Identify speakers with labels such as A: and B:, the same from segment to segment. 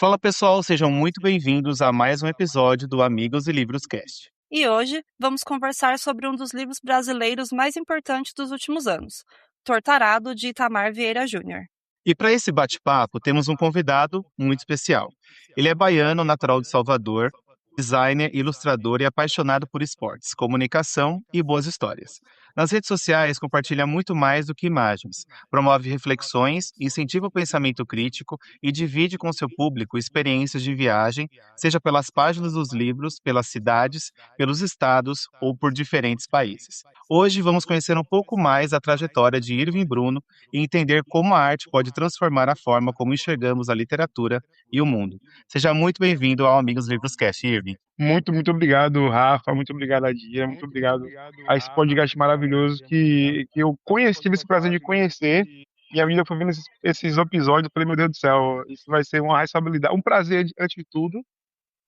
A: Fala pessoal, sejam muito bem-vindos a mais um episódio do Amigos e Livros Cast.
B: E hoje vamos conversar sobre um dos livros brasileiros mais importantes dos últimos anos, Tortarado, de Itamar Vieira Júnior.
A: E para esse bate-papo temos um convidado muito especial. Ele é baiano, natural de Salvador, designer, ilustrador e apaixonado por esportes, comunicação e boas histórias. Nas redes sociais compartilha muito mais do que imagens, promove reflexões, incentiva o pensamento crítico e divide com seu público experiências de viagem, seja pelas páginas dos livros, pelas cidades, pelos estados ou por diferentes países. Hoje vamos conhecer um pouco mais a trajetória de Irving Bruno e entender como a arte pode transformar a forma como enxergamos a literatura e o mundo. Seja muito bem-vindo ao Amigos Livros Cast, Irving.
C: Muito obrigado, Rafa. Muito obrigado, Adia. Muito obrigado a esse podcast maravilhoso que eu conheci, tive esse prazer de conhecer. E a vida foi vendo esses episódios. Eu falei, meu Deus do céu, isso vai ser uma responsabilidade, um prazer antes de tudo,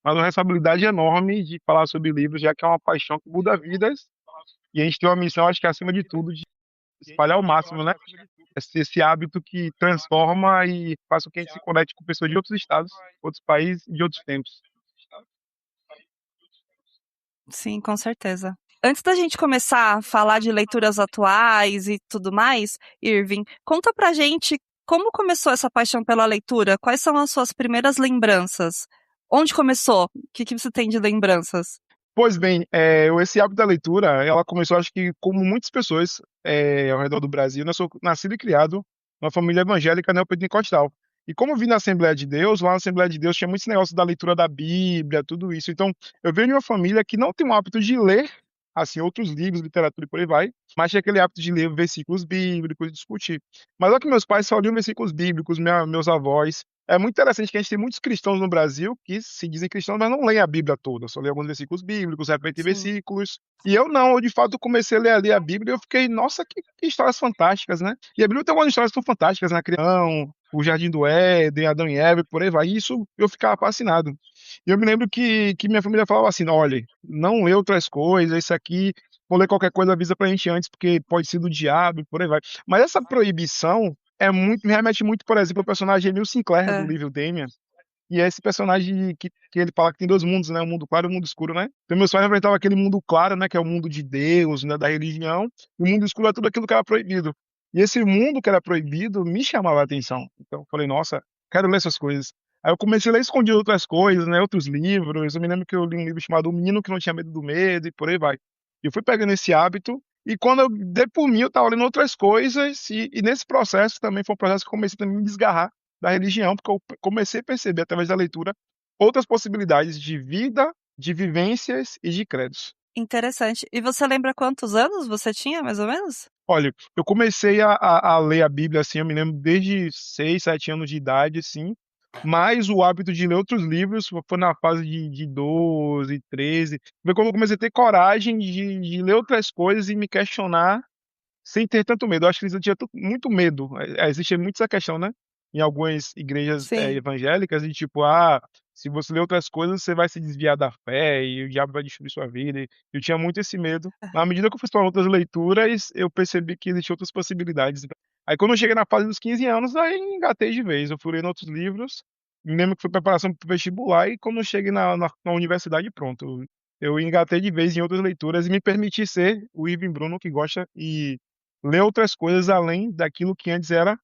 C: mas uma responsabilidade enorme de falar sobre livros, já que é uma paixão que muda vidas. E a gente tem uma missão, acho que acima de tudo, de espalhar ao máximo, né? Esse hábito que transforma e faz com que a gente se conecte com pessoas de outros estados, outros países e de outros tempos.
B: Sim, com certeza. Antes da gente começar a falar de leituras atuais e tudo mais, Irving, conta pra gente como começou essa paixão pela leitura, quais são as suas primeiras lembranças? Onde começou? O que você tem de lembranças?
C: Pois bem, esse hábito da leitura, ela começou, acho que como muitas pessoas ao redor do Brasil, eu sou nascido e criado numa família evangélica neopentecostal. E como eu vim na Assembleia de Deus, lá na Assembleia de Deus tinha muitos negócios da leitura da Bíblia, tudo isso. Então, eu venho de uma família que não tem o hábito de ler, assim, outros livros, literatura e por aí vai, mas tinha aquele hábito de ler versículos bíblicos e discutir. Mas olha que meus pais só liam versículos bíblicos, meus avós. É muito interessante que a gente tem muitos cristãos no Brasil que se dizem cristãos, mas não leem a Bíblia toda, só leem alguns versículos bíblicos, repetem
B: Sim.
C: versículos. E eu não, eu de fato comecei a ler ali a Bíblia e eu fiquei, nossa, que histórias fantásticas, né? E a Bíblia tem algumas histórias tão fantásticas, né? Criação, o Jardim do Éden, Adão e Eva, e por aí vai. E isso eu ficava fascinado. E eu me lembro que minha família falava assim: olha, não lê outras coisas, isso aqui, vou ler qualquer coisa, avisa pra gente antes, porque pode ser do diabo, e por aí vai. Mas essa proibição me remete muito, por exemplo, ao personagem Emil Sinclair, do
B: É.
C: livro Damian. E é esse personagem que ele fala que tem dois mundos, né? O mundo claro e o mundo escuro, né? Então, meus pais representavam aquele mundo claro, né? Que é o mundo de Deus, né? Da religião. E o mundo escuro é tudo aquilo que era proibido. E esse mundo que era proibido me chamava a atenção. Então, eu falei, nossa, quero ler essas coisas. Aí eu comecei a ler escondido outras coisas, né? Outros livros. Eu me lembro que eu li um livro chamado O Menino que Não Tinha Medo do Medo, e por aí vai. E eu fui pegando esse hábito. E quando eu dei por mim, eu estava lendo outras coisas. E nesse processo também foi um processo que eu comecei também a me desgarrar da religião, porque eu comecei a perceber, através da leitura, outras possibilidades de vida, de vivências e de credos.
B: Interessante. E você lembra quantos anos você tinha, mais ou menos?
C: Olha, eu comecei a ler a Bíblia, assim, eu me lembro desde 6, 7 anos de idade, assim, mas o hábito de ler outros livros foi na fase de 12, 13. Foi quando eu comecei a ter coragem de ler outras coisas e me questionar sem ter tanto medo. Eu acho que eles tinham muito medo. Existe muito essa questão, né? Em algumas igrejas
B: Sim.
C: evangélicas, de tipo, se você ler outras coisas, você vai se desviar da fé e o diabo vai destruir sua vida. E eu tinha muito esse medo. Mas à medida que eu fui explorar outras leituras, eu percebi que existiam outras possibilidades. Aí quando eu cheguei na fase dos 15 anos, aí engatei de vez. Eu fui lendo outros livros. Me lembro que foi preparação para o vestibular e quando eu cheguei na universidade, pronto. Eu engatei de vez em outras leituras e me permiti ser o Irving Bruno que gosta e ler outras coisas além daquilo que antes era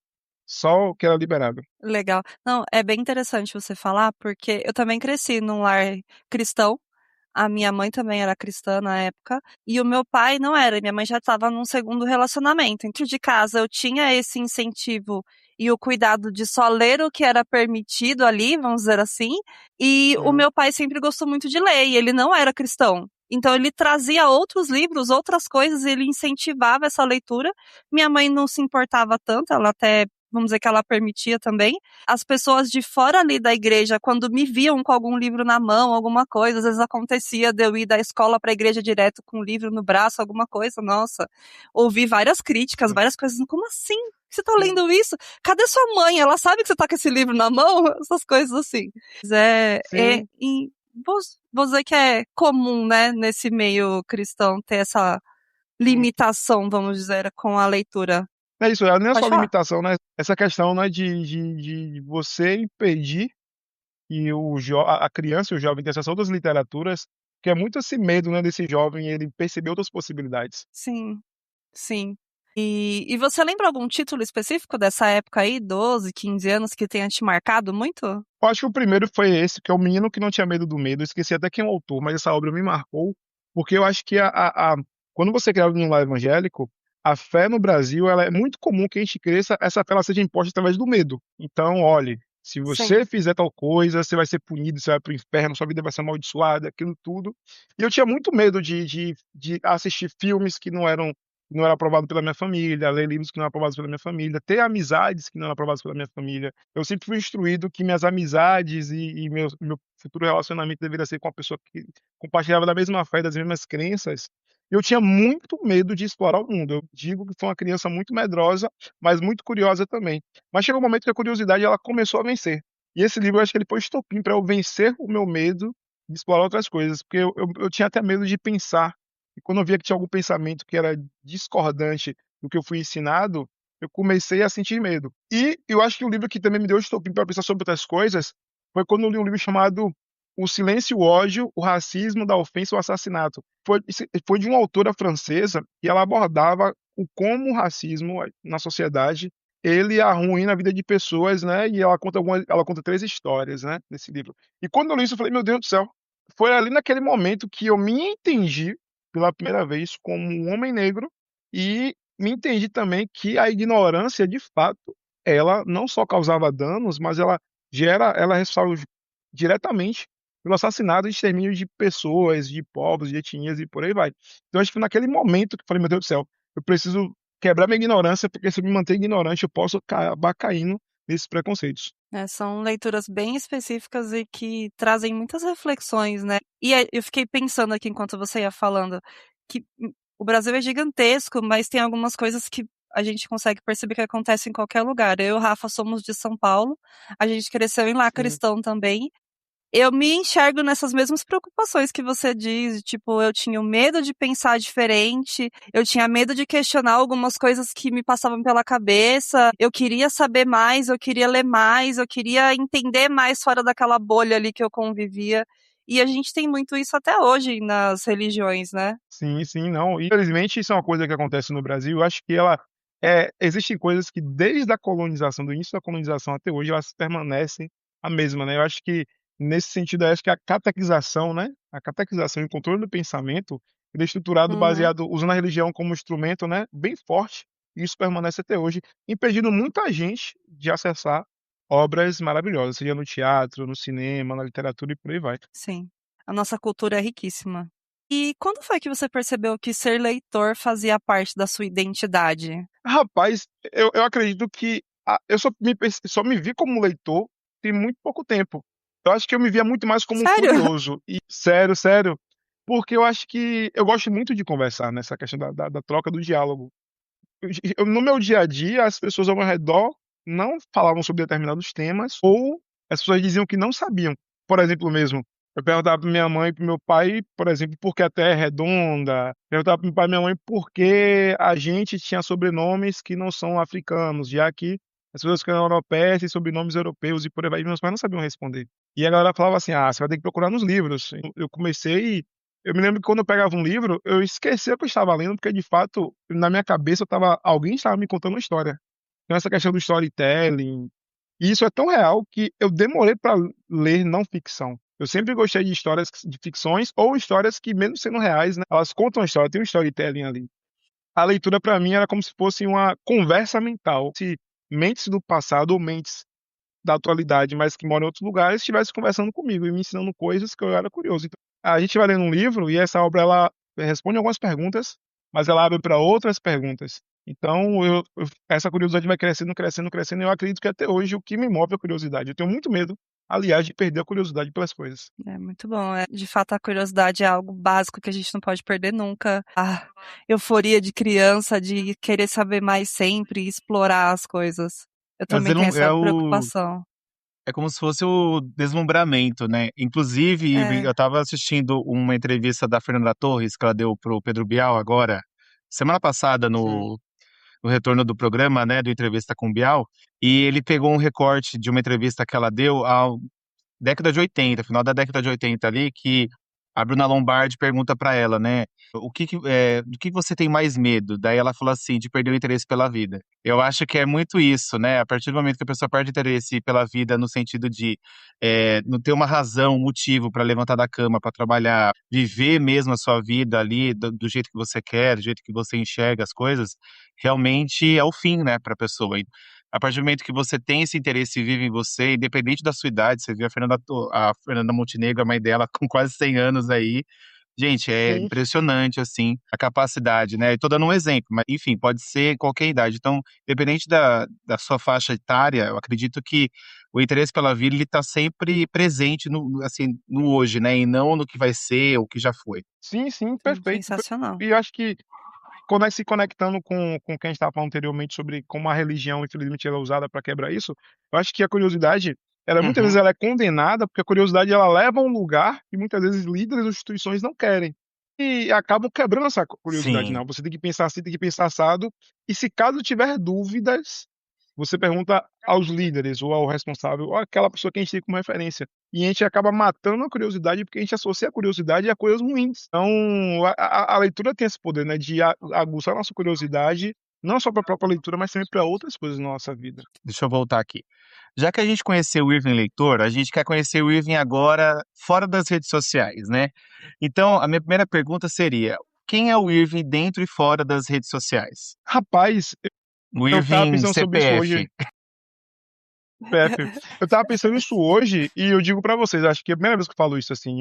C: só o que era liberado.
B: Legal. Não, é bem interessante você falar, porque eu também cresci num lar cristão. A minha mãe também era cristã na época, e o meu pai não era. Minha mãe já estava num segundo relacionamento. Dentro de casa eu tinha esse incentivo e o cuidado de só ler o que era permitido ali, vamos dizer assim. E o
C: Uhum.
B: meu pai sempre gostou muito de ler, e ele não era cristão. Então ele trazia outros livros, outras coisas, e ele incentivava essa leitura. Minha mãe não se importava tanto, ela até, vamos dizer que ela permitia também. As pessoas de fora ali da igreja, quando me viam com algum livro na mão, alguma coisa, às vezes acontecia de eu ir da escola para a igreja direto com um livro no braço, alguma coisa, nossa, ouvi várias críticas, várias coisas, como assim? Você tá
C: Sim,
B: lendo isso? Cadê sua mãe? Ela sabe que você tá com esse livro na mão? Essas coisas assim. Mas
C: sim.
B: vou dizer que é comum, né, nesse meio cristão ter essa
C: Hum.
B: limitação, vamos dizer, com a leitura.
C: É isso, não é só
B: Pode falar.
C: limitação, né? Essa questão, né, de você impedir que a criança e o jovem têm acesso a outras literaturas, que é muito esse medo, né, desse jovem ele perceber outras possibilidades.
B: Sim, sim. E você lembra algum título específico dessa época aí, 12, 15 anos, que tenha te marcado muito?
C: Eu acho que o primeiro foi esse, que é O Menino que Não Tinha Medo do Medo. Eu esqueci até quem é o autor, mas essa obra me marcou, porque eu acho que quando você é criado num lar evangélico, a fé no Brasil, ela é muito comum que a gente cresça, essa fé ela seja imposta através do medo. Então, olhe, se
B: Sim.
C: você fizer tal coisa, você vai ser punido, você vai para o inferno, sua vida vai ser amaldiçoada, aquilo tudo. E eu tinha muito medo de assistir filmes que não eram aprovados pela minha família, ler livros que não eram aprovados pela minha família, ter amizades que não eram aprovadas pela minha família. Eu sempre fui instruído que minhas amizades e meu futuro relacionamento deveria ser com uma pessoa que compartilhava da mesma fé, das mesmas crenças. Eu tinha muito medo de explorar o mundo. Eu digo que fui uma criança muito medrosa, mas muito curiosa também. Mas chegou um momento que a curiosidade ela começou a vencer. E esse livro eu acho que ele foi estopim para eu vencer o meu medo de explorar outras coisas, porque eu tinha até medo de pensar. E quando eu via que tinha algum pensamento que era discordante do que eu fui ensinado, eu comecei a sentir medo. E eu acho que o livro que também me deu estopim para pensar sobre outras coisas foi quando eu li um livro chamado O Silêncio e o Ódio, o Racismo, da Ofensa e o Assassinato. Foi de uma autora francesa e ela abordava o como o racismo na sociedade ele arruína a vida de pessoas, né? E ela conta 3 histórias, né, nesse livro. E quando eu li isso, eu falei: "Meu Deus do céu". Foi ali naquele momento que eu me entendi pela primeira vez como um homem negro e me entendi também que a ignorância, de fato, ela não só causava danos, mas ela é responsável diretamente pelo assassinato e extermínio de pessoas, de povos, de etnias e por aí vai. Então acho que foi naquele momento que eu falei: "Meu Deus do céu, eu preciso quebrar minha ignorância, porque se eu me manter ignorante, eu posso acabar caindo nesses preconceitos".
B: É, são leituras bem específicas e que trazem muitas reflexões, né. E aí eu fiquei pensando aqui enquanto você ia falando, que o Brasil é gigantesco, mas tem algumas coisas que a gente consegue perceber que acontecem em qualquer lugar. Eu e o Rafa somos de São Paulo, a gente cresceu em lar
C: Sim.
B: cristão também. Eu me enxergo nessas mesmas preocupações que você diz, tipo, eu tinha o medo de pensar diferente, eu tinha medo de questionar algumas coisas que me passavam pela cabeça, eu queria saber mais, eu queria ler mais, eu queria entender mais fora daquela bolha ali que eu convivia. E a gente tem muito isso até hoje nas religiões, né?
C: Sim, sim, não. Infelizmente, isso é uma coisa que acontece no Brasil. Eu acho que existem coisas que desde a colonização, do início da colonização até hoje, elas permanecem a mesma, né? Eu acho que nesse sentido, eu acho que a catequização, né? A catequização e o controle do pensamento, ele é estruturado
B: Uhum,
C: baseado usando a religião como instrumento, né? Bem forte. E isso permanece até hoje, impedindo muita gente de acessar obras maravilhosas, seja no teatro, no cinema, na literatura e por aí vai.
B: sim. A nossa cultura é riquíssima. E quando foi que você percebeu que ser leitor fazia parte da sua identidade?
C: Rapaz, eu acredito que eu só me vi como leitor tem muito pouco tempo. Eu acho que eu me via muito mais como um
B: Sério?
C: curioso e sério, sério, porque eu acho que eu gosto muito de conversar nessa questão da troca, do diálogo. No meu dia a dia, as pessoas ao meu redor não falavam sobre determinados temas ou as pessoas diziam que não sabiam. Por exemplo mesmo, eu perguntava para minha mãe e para meu pai, por exemplo, por que a Terra é redonda, perguntava para meu pai e minha mãe por que a gente tinha sobrenomes que não são africanos, já que as pessoas que eram europeias têm sobrenomes europeus e por aí vai, e meus pais não sabiam responder. E a galera falava assim: "Ah, você vai ter que procurar nos livros". Eu me lembro que quando eu pegava um livro, eu esquecia que eu estava lendo, porque de fato, na minha cabeça alguém estava me contando uma história. Então essa questão do storytelling, e isso é tão real que eu demorei para ler não ficção. Eu sempre gostei de histórias de ficções ou histórias que mesmo sendo reais, né, elas contam a história, tem um storytelling ali. A leitura para mim era como se fosse uma conversa mental, se mentes do passado ou mentes da atualidade, mas que moram em outros lugares, estivesse conversando comigo e me ensinando coisas que eu era curioso. Então, a gente vai lendo um livro e essa obra ela responde algumas perguntas, mas ela abre para outras perguntas. Então essa curiosidade vai crescendo, crescendo, crescendo, e eu acredito que até hoje o que me move é a curiosidade. Eu tenho muito medo, aliás, de perder a curiosidade pelas coisas.
B: É muito bom. De fato, a curiosidade é algo básico que a gente não pode perder nunca. A euforia de criança, de querer saber mais sempre e explorar as coisas. Eu também
A: Fazer
B: tenho
A: um
B: essa preocupação.
A: é como se fosse o deslumbramento, né. Inclusive, Ive, eu
B: É,
A: estava assistindo uma entrevista da Fernanda Torres, que ela deu para o Pedro Bial agora, semana passada
C: Sim,
A: no retorno do programa, né, do Entrevista com o Bial, e ele pegou um recorte de uma entrevista que ela deu década de 80, final da década de 80 ali, que a Bruna Lombardi pergunta pra ela, né, do que você tem mais medo? Daí ela fala assim, de perder o interesse pela vida. Eu acho que é muito isso, né? A partir do momento que a pessoa perde o interesse pela vida no sentido de não ter uma razão, um motivo para levantar da cama, para trabalhar, viver mesmo a sua vida ali do jeito que você quer, do jeito que você enxerga as coisas, realmente é o fim, né, para a pessoa. E a partir do momento que você tem esse interesse e vive em você, independente da sua idade, você viu a Fernanda Montenegro, a mãe dela, com quase 100 anos aí. Gente, é
C: Sim,
A: impressionante, assim, a capacidade, né? Estou dando um exemplo, mas, enfim, pode ser qualquer idade. Então, independente da sua faixa etária, eu acredito que o interesse pela vida, ele está sempre presente assim, no hoje, né? E não no que vai ser ou que já foi.
C: sim, sim,
B: Sim,
C: perfeito.
B: sensacional.
C: E eu acho que se conectando com o que a gente estava falando anteriormente sobre como a religião, infelizmente, ela é usada para quebrar isso, eu acho que a curiosidade, ela muitas vezes
A: Uhum.
C: ela é condenada, porque a curiosidade ela leva a um lugar que muitas vezes líderes ou instituições não querem. E acabam quebrando essa curiosidade,
A: Sim.
C: não. Você tem que pensar assim, tem que pensar assado. E se caso tiver dúvidas, você pergunta aos líderes ou ao responsável, ou àquela pessoa que a gente tem como referência. E a gente acaba matando a curiosidade, porque a gente associa a curiosidade a coisas ruins. Então, a leitura tem esse poder, né, de aguçar a nossa curiosidade, não só para a própria leitura, mas também para outras coisas na nossa vida.
A: Deixa eu voltar aqui. Já que a gente conheceu o Irving leitor, a gente quer conhecer o Irving agora fora das redes sociais, né? Então, a minha primeira pergunta seria: quem é o Irving dentro e fora das redes sociais?
C: Rapaz,
A: O
C: eu estava
A: Irving
C: pensando sobre isso
A: CPF.
C: hoje. PF. Eu estava pensando isso hoje e eu digo pra vocês, acho que é a primeira vez que eu falo isso, assim,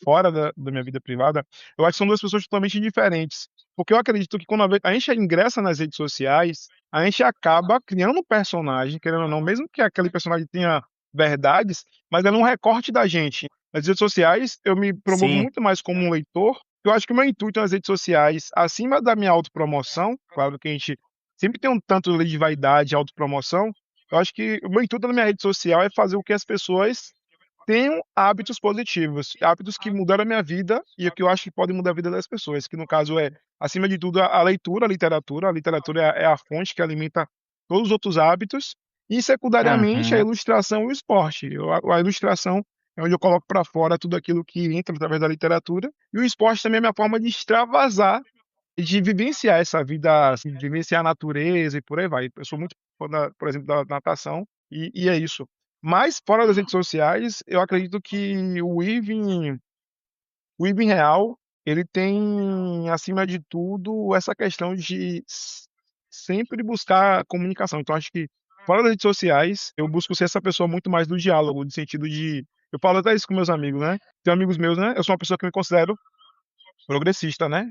C: fora da minha vida privada, eu acho que são 2 pessoas totalmente diferentes. Porque eu acredito que quando a gente ingressa nas redes sociais, a gente acaba criando um personagem, querendo ou não, mesmo que aquele personagem tenha verdades, mas é um recorte da gente. Nas redes sociais, eu me promovo
A: Sim.
C: muito mais como um leitor, eu acho que o meu intuito nas redes sociais, acima da minha autopromoção, claro que a gente sempre tem um tanto ali de vaidade e autopromoção, eu acho que o meu intuito na minha rede social é fazer com que as pessoas tenham hábitos positivos, hábitos que mudaram a minha vida e que eu acho que podem mudar a vida das pessoas, que no caso é, acima de tudo, a leitura, a literatura é a fonte que alimenta todos os outros hábitos, e secundariamente a
A: Uhum.
C: ilustração e o esporte. A ilustração é onde eu coloco para fora tudo aquilo que entra através da literatura, e o esporte também é a minha forma de extravasar e de vivenciar essa vida, assim, de vivenciar a natureza e por aí vai. Eu sou muito fã por exemplo, da natação e é isso. Mas fora das redes sociais, eu acredito que o Irving real, ele tem, acima de tudo, essa questão de sempre buscar comunicação. Então acho que fora das redes sociais, eu busco ser essa pessoa muito mais do diálogo, no sentido de eu falo até isso com meus amigos, né. Tem amigos meus, né, eu sou uma pessoa que me considero progressista, né,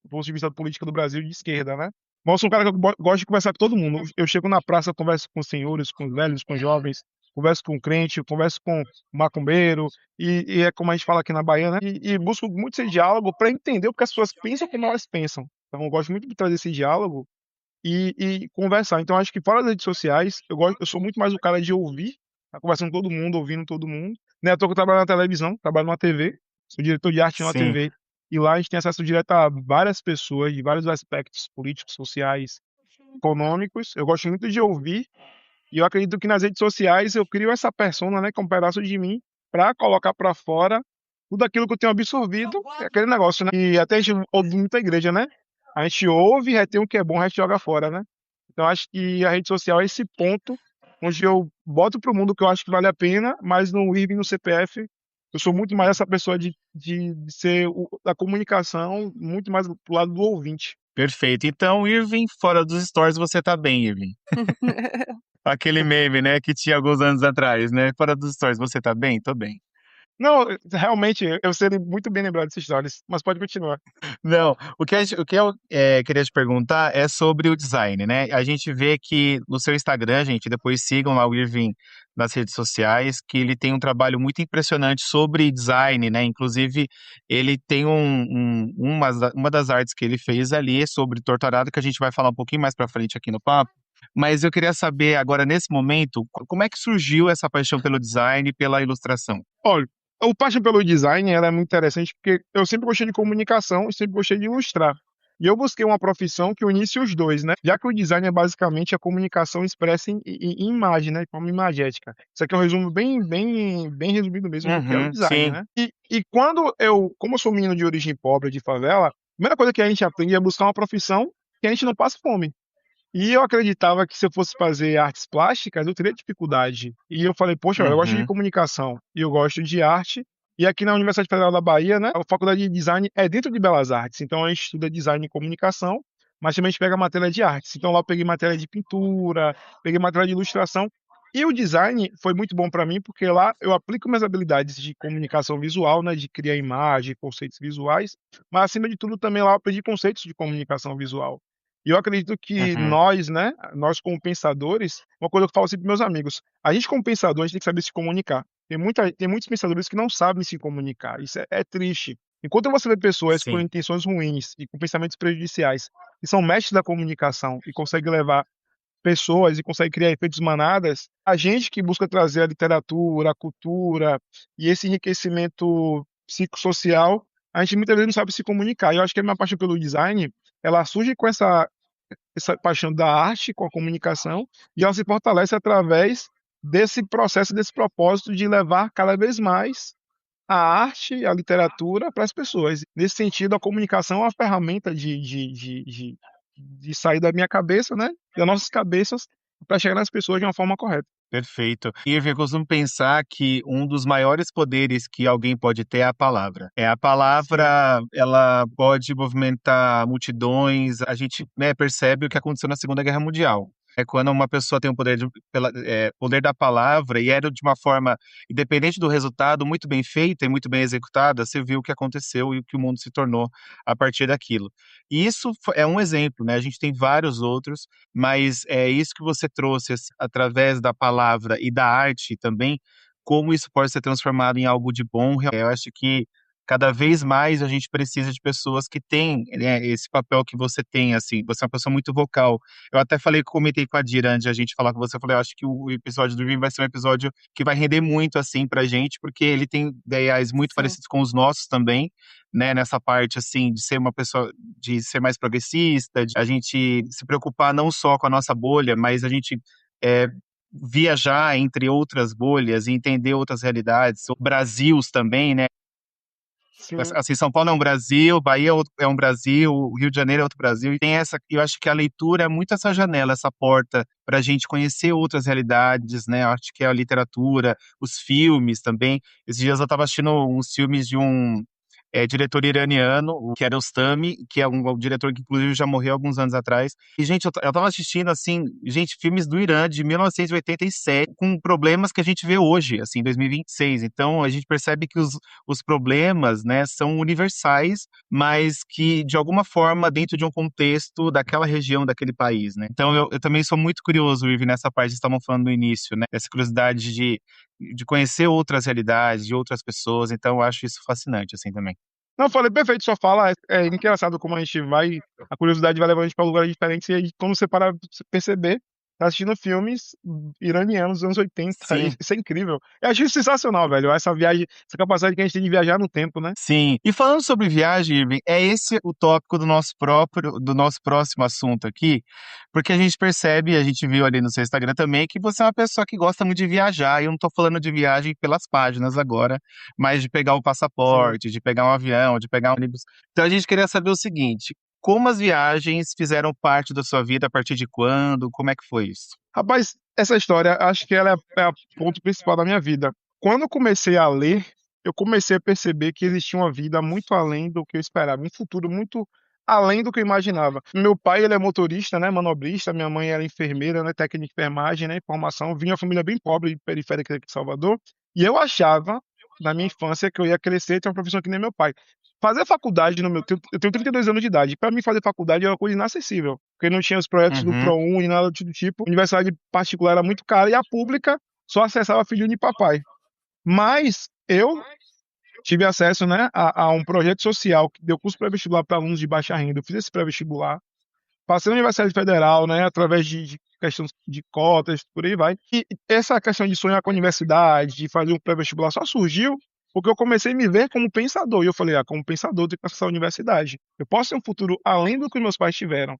C: do ponto de vista política do Brasil de esquerda, né. Mas eu sou um cara que eu gosto de conversar com todo mundo. Eu chego na praça, eu converso com os senhores, com os velhos, com os jovens, converso com o crente, eu converso com o macumbeiro, e é como a gente fala aqui na Bahia, né, e busco muito esse diálogo para entender o que as pessoas pensam como elas pensam. Então eu gosto muito de trazer esse diálogo e conversar. Então acho que fora das redes sociais, eu sou muito mais o cara de ouvir, tá conversando com todo mundo, ouvindo todo mundo. Não é à toa que eu trabalho na televisão, trabalho numa TV, sou diretor de arte numa
A: Sim.
C: TV, e lá a gente tem acesso direto a várias pessoas de vários aspectos políticos, sociais, econômicos. Eu gosto muito de ouvir, e eu acredito que nas redes sociais eu crio essa persona, né, que é um pedaço de mim, para colocar para fora tudo aquilo que eu tenho absorvido, é aquele negócio, né, e até a gente ouve muita igreja, né, a gente ouve, retém o que é bom, o resto joga fora, né. Então acho que a rede social é esse ponto onde eu boto para o mundo o que eu acho que vale a pena, mas no Irving, no CPF, eu sou muito mais essa pessoa de ser da comunicação, muito mais pro lado do ouvinte.
A: Perfeito. Então, Irving, fora dos stories, você tá bem, Irving. Aquele meme, né, que tinha alguns anos atrás, né? Fora dos stories, você tá bem? Tô bem.
C: Não, realmente, eu seria muito bem lembrado dessas histórias, mas pode continuar.
A: Não, o que eu queria te perguntar é sobre o design, né? A gente vê que no seu Instagram, gente, depois sigam lá o Irving nas redes sociais, que ele tem um trabalho muito impressionante sobre design, né? Inclusive, ele tem uma das artes que ele fez ali é sobre Torturado, que a gente vai falar um pouquinho mais pra frente aqui no papo. Mas eu queria saber agora, nesse momento, como é que surgiu essa paixão pelo design e pela ilustração?
C: Olha, o paixão pelo design, ela é muito interessante, porque eu sempre gostei de comunicação e sempre gostei de ilustrar. E eu busquei uma profissão que unisse os dois, né? Já que o design é basicamente a comunicação expressa em imagem, né? De forma imagética. Isso aqui é um resumo bem resumido mesmo do que é o
A: Uhum,
C: design,
A: sim.
C: né? E como eu sou menino de origem pobre, de favela, a primeira coisa que a gente aprende é buscar uma profissão que a gente não passe fome. E eu acreditava que se eu fosse fazer artes plásticas, eu teria dificuldade. E eu falei, poxa, eu gosto de
A: Uhum,
C: comunicação e eu gosto de arte. E aqui na Universidade Federal da Bahia, né, a faculdade de design é dentro de Belas Artes. Então a gente estuda design e comunicação, mas também a gente pega matéria de artes. Então lá eu peguei matéria de pintura, peguei matéria de ilustração. E o design foi muito bom para mim, porque lá eu aplico minhas habilidades de comunicação visual, né, de criar imagem, conceitos visuais, mas acima de tudo também lá eu aprendi conceitos de comunicação visual. E eu acredito que
A: uhum.
C: nós, né, nós como pensadores, uma coisa que eu falo sempre para meus amigos, a gente como pensador, a gente tem que saber se comunicar. Tem muitos pensadores que não sabem se comunicar. Isso é triste. Enquanto você vê pessoas com
A: Sim.
C: intenções ruins e com pensamentos prejudiciais, que são mestres da comunicação e conseguem levar pessoas e consegue criar efeitos manadas, a gente que busca trazer a literatura, a cultura e esse enriquecimento psicossocial, a gente muitas vezes não sabe se comunicar. E eu acho que a minha paixão pelo design, ela surge com essa paixão da arte, com a comunicação, e ela se fortalece através desse processo, desse propósito de levar cada vez mais a arte, a literatura para as pessoas. Nesse sentido, a comunicação é uma ferramenta de sair da minha cabeça, né, das nossas cabeças, para chegar nas pessoas de uma forma correta.
A: Perfeito. Irving, eu costumo pensar que um dos maiores poderes que alguém pode ter é a palavra. A
C: Sim,
A: palavra, ela pode movimentar multidões. A gente, né, percebe o que aconteceu na Segunda Guerra Mundial. É quando uma pessoa tem o poder, poder da palavra e era de uma forma, independente do resultado, muito bem feita e muito bem executada, você viu o que aconteceu e o que o mundo se tornou a partir daquilo. E isso é um exemplo, né? A gente tem vários outros, mas é isso que você trouxe através da palavra e da arte também, como isso pode ser transformado em algo de bom. Eu acho que cada vez mais a gente precisa de pessoas que têm, né, esse papel que você tem, assim, você é uma pessoa muito vocal. Eu até falei, comentei com a Dira antes de a gente falar com você, eu falei, eu acho que o episódio do Dream vai ser um episódio que vai render muito, assim, pra gente, porque ele tem ideais muito
B: Sim.
A: parecidos com os nossos também, né, nessa parte, assim, de ser uma pessoa, de ser mais progressista, de a gente se preocupar não só com a nossa bolha, mas a gente é, viajar entre outras bolhas e entender outras realidades, ou Brasils também, né?
C: sim,
A: Assim, São Paulo é um Brasil, Bahia é um Brasil, o Rio de Janeiro é outro Brasil, e tem essa, eu acho que a leitura é muito essa janela, essa porta para a gente conhecer outras realidades, né? Eu acho que é a literatura, os filmes também. Esses dias eu estava assistindo uns filmes de um diretor iraniano, o Kiarostami, que é um diretor que inclusive já morreu alguns anos atrás. E, gente, eu tava assistindo, assim, gente, filmes do Irã de 1987, com problemas que a gente vê hoje, assim, 2026. Então, a gente percebe que os problemas, né, são universais, mas que, de alguma forma, dentro de um contexto daquela região, daquele país, né? Então, eu também sou muito curioso, Ivi, nessa parte que estavam falando no início, né? Essa curiosidade de conhecer outras realidades, de outras pessoas. Então, eu acho isso fascinante, assim, também.
C: não, eu falei perfeito, sua fala é engraçado como a gente vai, a curiosidade vai levando a gente para lugares diferentes e aí, quando você para pra você perceber, tá assistindo filmes iranianos dos anos 80,
A: Sim.
C: isso é incrível. Eu acho isso sensacional, velho, essa viagem, essa capacidade que a gente tem de viajar no tempo, né?
A: Sim. E falando sobre viagem, Irving, é esse o tópico do nosso próximo assunto aqui, porque a gente percebe, a gente viu ali no seu Instagram também, que você é uma pessoa que gosta muito de viajar. E eu não tô falando de viagem pelas páginas agora, mas de pegar o
C: Sim.
A: passaporte, de pegar um avião, de pegar um ônibus. Então a gente queria saber o seguinte: como as viagens fizeram parte da sua vida, a partir de quando? Como é que foi isso?
C: Rapaz, essa história, acho que ela é o ponto principal da minha vida. Quando eu comecei a ler, eu comecei a perceber que existia uma vida muito além do que eu esperava, um futuro muito além do que eu imaginava. Meu pai, ele é motorista, né, manobrista, minha mãe era enfermeira, né, técnica de enfermagem, né, formação. Vinha de uma família bem pobre, periférica aqui de Salvador, e eu achava, na minha infância, que eu ia crescer e ter uma profissão que nem meu pai. Fazer faculdade no meu tempo, eu tenho 32 anos de idade. Para mim, fazer faculdade era uma coisa inacessível, porque não tinha os projetos do
A: Uhum,
C: ProUni, nada do tipo. A universidade particular era muito cara e a pública só acessava filho de papai. Mas eu tive acesso, né, a um projeto social que deu curso pré-vestibular para alunos de baixa renda. Eu fiz esse pré-vestibular, passei na Universidade Federal, né, através de questão de cotas, por aí vai. E essa questão de sonhar com a universidade, de fazer um pré-vestibular, só surgiu porque eu comecei a me ver como pensador. E eu falei, como pensador, eu tenho que acessar a universidade. Eu posso ter um futuro além do que meus pais tiveram.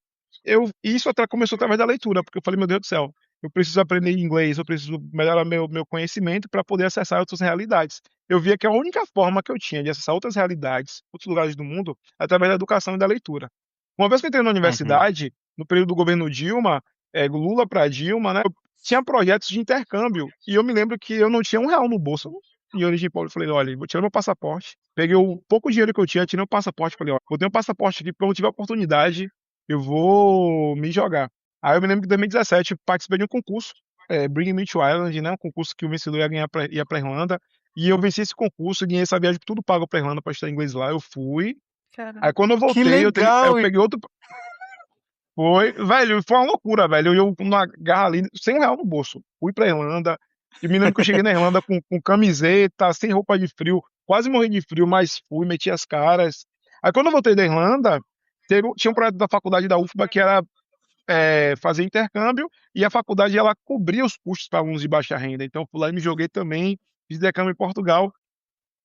C: Isso começou através da leitura, porque eu falei, meu Deus do céu, eu preciso aprender inglês, eu preciso melhorar meu conhecimento para poder acessar outras realidades. Eu via que a única forma que eu tinha de acessar outras realidades, outros lugares do mundo, é através da educação e da leitura. Uma vez que eu entrei na
A: Uhum.
C: universidade, no período do governo Dilma, Lula para Dilma, né, eu tinha projetos de intercâmbio, e eu me lembro que eu não tinha R$ 1 no bolso. Em origem pobre, eu falei, olha, vou tirar meu passaporte. Peguei o pouco dinheiro que eu tinha, tirei o passaporte, falei, ó, vou ter um passaporte aqui, quando eu tiver oportunidade, eu vou me jogar. Aí eu me lembro que em 2017 eu participei de um concurso, Bring Me to Ireland, né, um concurso que o vencedor ia pra Irlanda, e eu venci esse concurso, ganhei essa viagem tudo pago pra Irlanda pra estudar inglês lá, eu fui. Aí
B: Caramba.
C: quando eu
A: Que
C: voltei, eu
A: legal!
C: peguei outro. Foi, velho, foi uma loucura, velho. Eu na garra ali, R$ 100 no bolso. Fui pra Irlanda. E me lembro que eu cheguei na Irlanda com camiseta, sem roupa de frio. Quase morri de frio, mas fui, meti as caras. Aí quando eu voltei da Irlanda, tinha um projeto da faculdade da UFBA que era fazer intercâmbio, e a faculdade ela cobria os custos para alunos de baixa renda. Então eu fui lá e me joguei também, fiz intercâmbio em Portugal.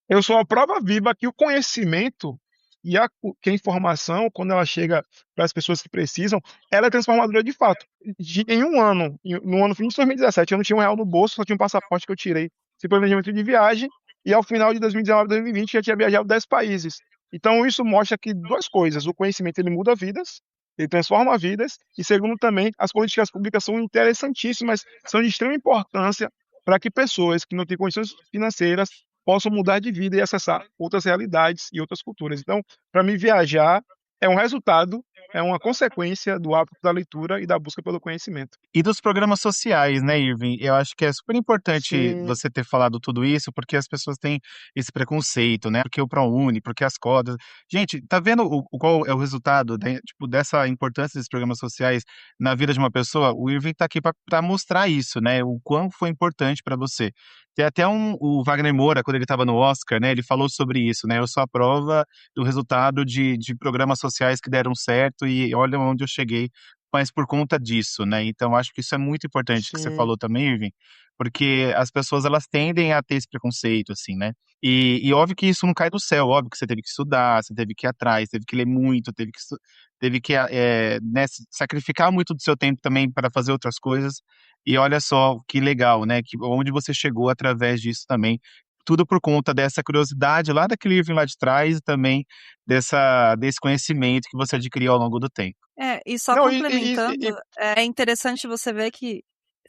C: Eu sou a prova viva que o conhecimento e que a informação, quando ela chega para as pessoas que precisam, ela é transformadora de fato. Em um ano, no ano fim de 2017, eu não tinha R$ 1 no bolso, só tinha um passaporte que eu tirei sem planejamento de viagem, e ao final de 2019, 2020, já tinha viajado 10 países. Então isso mostra que duas coisas: o conhecimento ele muda vidas, ele transforma vidas, e segundo também, as políticas públicas são interessantíssimas, são de extrema importância para que pessoas que não têm condições financeiras possam mudar de vida e acessar outras realidades e outras culturas. Então, para mim, viajar é um resultado, é uma consequência do hábito da leitura e da busca pelo conhecimento.
A: E dos programas sociais, né, Irving? Eu acho que é super importante
C: Sim,
A: você ter falado tudo isso, porque as pessoas têm esse preconceito, né? Porque o ProUni, porque as cotas. Gente, tá vendo qual é o resultado tipo, dessa importância desses programas sociais na vida de uma pessoa? O Irving tá aqui para mostrar isso, né? O quão foi importante para você. Tem até o Wagner Moura, quando ele estava no Oscar, né? Ele falou sobre isso, né? Eu sou a prova do resultado de programas sociais que deram certo e olha onde eu cheguei, mas por conta disso, né? Então acho que isso é muito importante que você
C: sim,
A: falou também, Irving, porque as pessoas elas tendem a ter esse preconceito, assim, né? E óbvio que isso não cai do céu, óbvio que você teve que estudar, você teve que ir atrás, teve que ler muito, teve que né, sacrificar muito do seu tempo também para fazer outras coisas. E olha só que legal, né? Que onde você chegou através disso também. Tudo por conta dessa curiosidade lá daquele livro lá de trás e também desse conhecimento que você adquiriu ao longo do tempo.
B: E só
C: não,
B: complementando, é interessante você ver que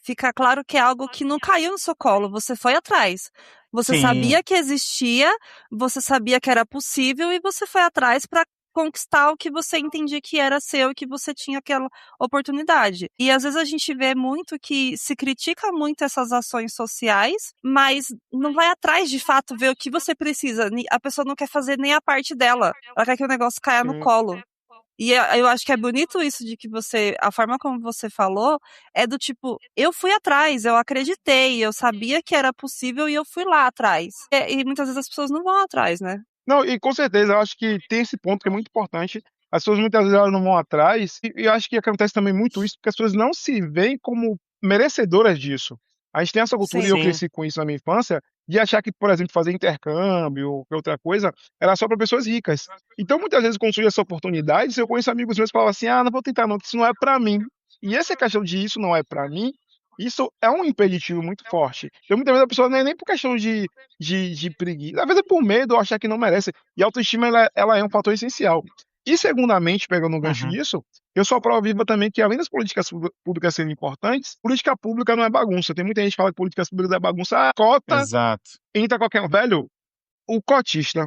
B: fica claro que é algo que não caiu no seu colo, você foi atrás. Você
A: Sim.
B: sabia que existia, você sabia que era possível e você foi atrás para conquistar o que você entendia que era seu e que você tinha aquela oportunidade. E às vezes a gente vê muito que se critica muito essas ações sociais, mas não vai atrás de fato ver o que você precisa. A pessoa não quer fazer nem a parte dela, ela quer que o negócio caia no
C: sim,
B: colo. E eu acho que é bonito isso de que a forma como você falou, é do tipo, eu fui atrás, eu acreditei, eu sabia que era possível e eu fui lá atrás. E muitas vezes as pessoas não vão atrás, né?
C: Não, e com certeza, eu acho que tem esse ponto que é muito importante. As pessoas muitas vezes elas não vão atrás, e eu acho que acontece também muito isso, porque as pessoas não se veem como merecedoras disso. A gente tem essa cultura, e eu
B: Sim.
A: Sim.
C: cresci com isso na minha infância, de achar que, por exemplo, fazer intercâmbio ou outra coisa era só para pessoas ricas. Então, muitas vezes, quando surge essa oportunidade, eu conheço amigos meus que falam assim: não vou tentar, não, que isso não é para mim. E essa questão de isso não é para mim, isso é um impeditivo muito forte. Então, muitas vezes a pessoa não é nem por questão de preguiça, às vezes é por medo ou achar que não merece. E a autoestima ela é um fator essencial. E segundamente, pegando um gancho
A: Uhum.
C: disso, eu sou a prova viva também que, além das políticas públicas serem importantes, política pública não é bagunça. Tem muita gente que fala que políticas públicas é bagunça. Cota
A: Exato.
C: entra qualquer. Velho, o cotista,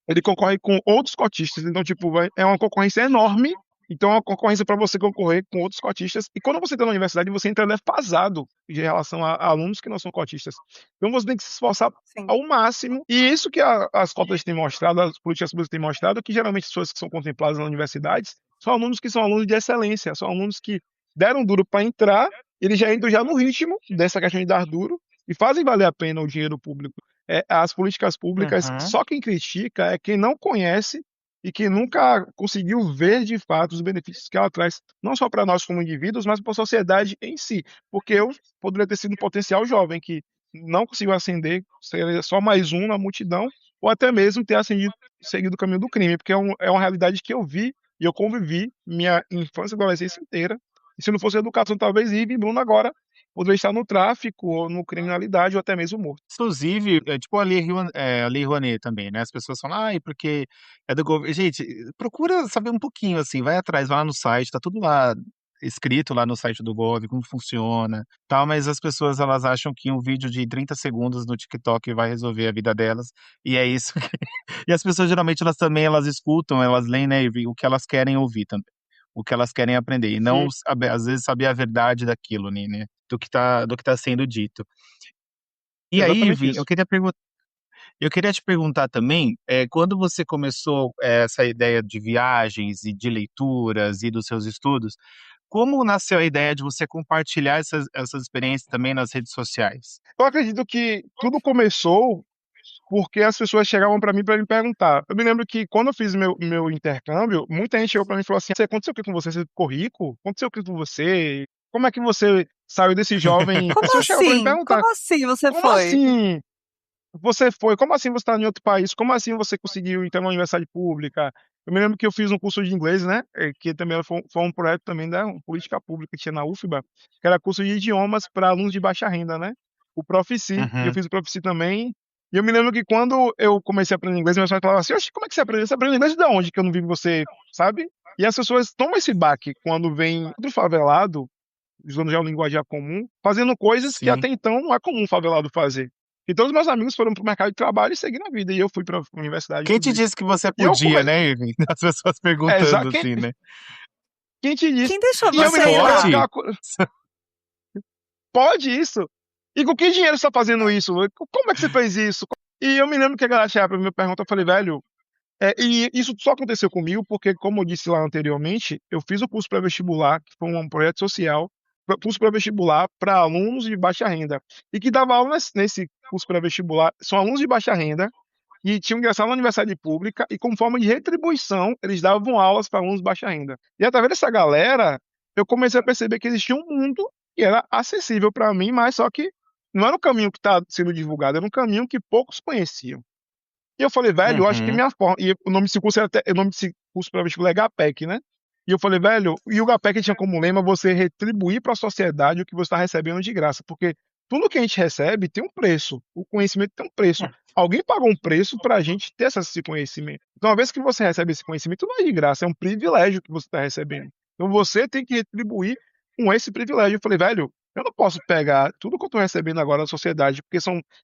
C: ele concorre com outros cotistas, então, tipo, é uma concorrência enorme. Então, é uma concorrência para você concorrer com outros cotistas. E quando você entra na universidade, você entra defasado em relação a alunos que não são cotistas. Então, você tem que se esforçar
B: Sim.
C: ao máximo. E isso que as cotas têm mostrado, as políticas públicas têm mostrado, que geralmente as pessoas que são contempladas nas universidades são alunos que são alunos de excelência, são alunos que deram duro para entrar, eles já entram já no ritmo dessa questão de dar duro e fazem valer a pena o dinheiro público. As políticas públicas,
A: Uhum.
C: só quem critica é quem não conhece e que nunca conseguiu ver de fato os benefícios que ela traz, não só para nós como indivíduos, mas para a sociedade em si. Porque eu poderia ter sido um potencial jovem que não conseguiu ascender, seria só mais um na multidão, ou até mesmo ter seguido o caminho do crime, porque é uma realidade que eu vi e eu convivi minha infância e adolescência inteira. E se não fosse a educação, talvez Ive e Bruno agora poderia estar no tráfico, ou no criminalidade, ou até mesmo morto.
A: Inclusive, tipo a Lei Rouanet também, né? As pessoas falam, ai, porque é do governo. Gente, procura saber um pouquinho, assim, vai atrás, vai lá no site, tá tudo lá escrito lá no site do Gov, como funciona, tal, mas as pessoas elas acham que um vídeo de 30 segundos no TikTok vai resolver a vida delas, e é isso que... E as pessoas geralmente elas também elas escutam, elas leem, né, e o que elas querem ouvir também, o que elas querem aprender, e não
C: Sim,
A: às vezes saber a verdade daquilo, né, do que tá sendo dito. E aí,
C: exatamente
A: Vim,
C: isso.
A: eu queria te perguntar também, quando você começou essa ideia de viagens e de leituras e dos seus estudos, como nasceu a ideia de você compartilhar essas experiências também nas redes sociais?
C: Eu acredito que tudo começou porque as pessoas chegavam para mim para me perguntar. Eu me lembro que quando eu fiz meu intercâmbio, muita gente chegou para mim e falou assim: aconteceu o que com você? Você ficou rico? Aconteceu o que com você? Como é que você saiu desse jovem?
B: Como
C: Pessoas chegavam para me
B: assim?
C: perguntar:
B: Como assim você
C: como
B: foi?
C: assim você foi? Como assim você está em outro país? Como assim você conseguiu entrar numa universidade pública? Eu me lembro que eu fiz um curso de inglês, né? Que também foi um projeto também da política pública que tinha na UFBA, que era curso de idiomas para alunos de baixa renda, né? O Profici, e eu
A: Uhum.
C: fiz o Profici também. E eu me lembro que quando eu comecei a aprender inglês, meus pais falavam assim: Oxe, como é que você aprendeu? Você aprendeu inglês de onde? Que eu não vi você, sabe? E as pessoas tomam esse baque quando vem do favelado, usando já o linguajar comum, fazendo coisas que
A: Sim.
C: até então não é comum um favelado fazer. E todos os meus amigos foram para o mercado de trabalho e seguiram a vida. E eu fui para a universidade e
A: Quem
C: tudo
A: te
C: isso.
A: disse que você
C: E eu
A: podia,
C: comecei.
A: né, Irving? As pessoas
C: É,
A: perguntando assim, né?
C: quem te disse?
B: Quem deixou
C: E eu
A: Mas
C: me
B: você
C: lembro
B: ir
C: que
B: lá?
A: pode?
C: pode isso? E com que dinheiro você está fazendo isso? Como é que você fez isso? E eu me lembro que a galera chegava para mim e me perguntou, eu falei, velho, e isso só aconteceu comigo porque, como eu disse lá anteriormente, eu fiz o curso pré-vestibular, que foi um projeto social, curso pré-vestibular para alunos de baixa renda. E que dava aula nesse curso pré-vestibular, são alunos de baixa renda, e tinham ingressado na universidade pública, e como forma de retribuição, eles davam aulas para alunos de baixa renda. E através dessa galera, eu comecei a perceber que existia um mundo que era acessível para mim, mas só que não era o caminho que está sendo divulgado, era um caminho que poucos conheciam. E eu falei, velho, eu acho que
A: Uhum.
C: minha forma. E o nome desse curso era o nome desse curso para vestibular é GAPEC, né? E eu falei, velho, e o GAPEC tinha como lema você retribuir para a sociedade o que você está recebendo de graça. Porque tudo que a gente recebe tem um preço. O conhecimento tem um preço. Alguém pagou um preço para a gente ter esse conhecimento. Então, uma vez que você recebe esse conhecimento, não é de graça, é um privilégio que você está recebendo. Então, você tem que retribuir com esse privilégio. Eu falei, velho, eu não posso pegar tudo que eu estou recebendo agora da sociedade, porque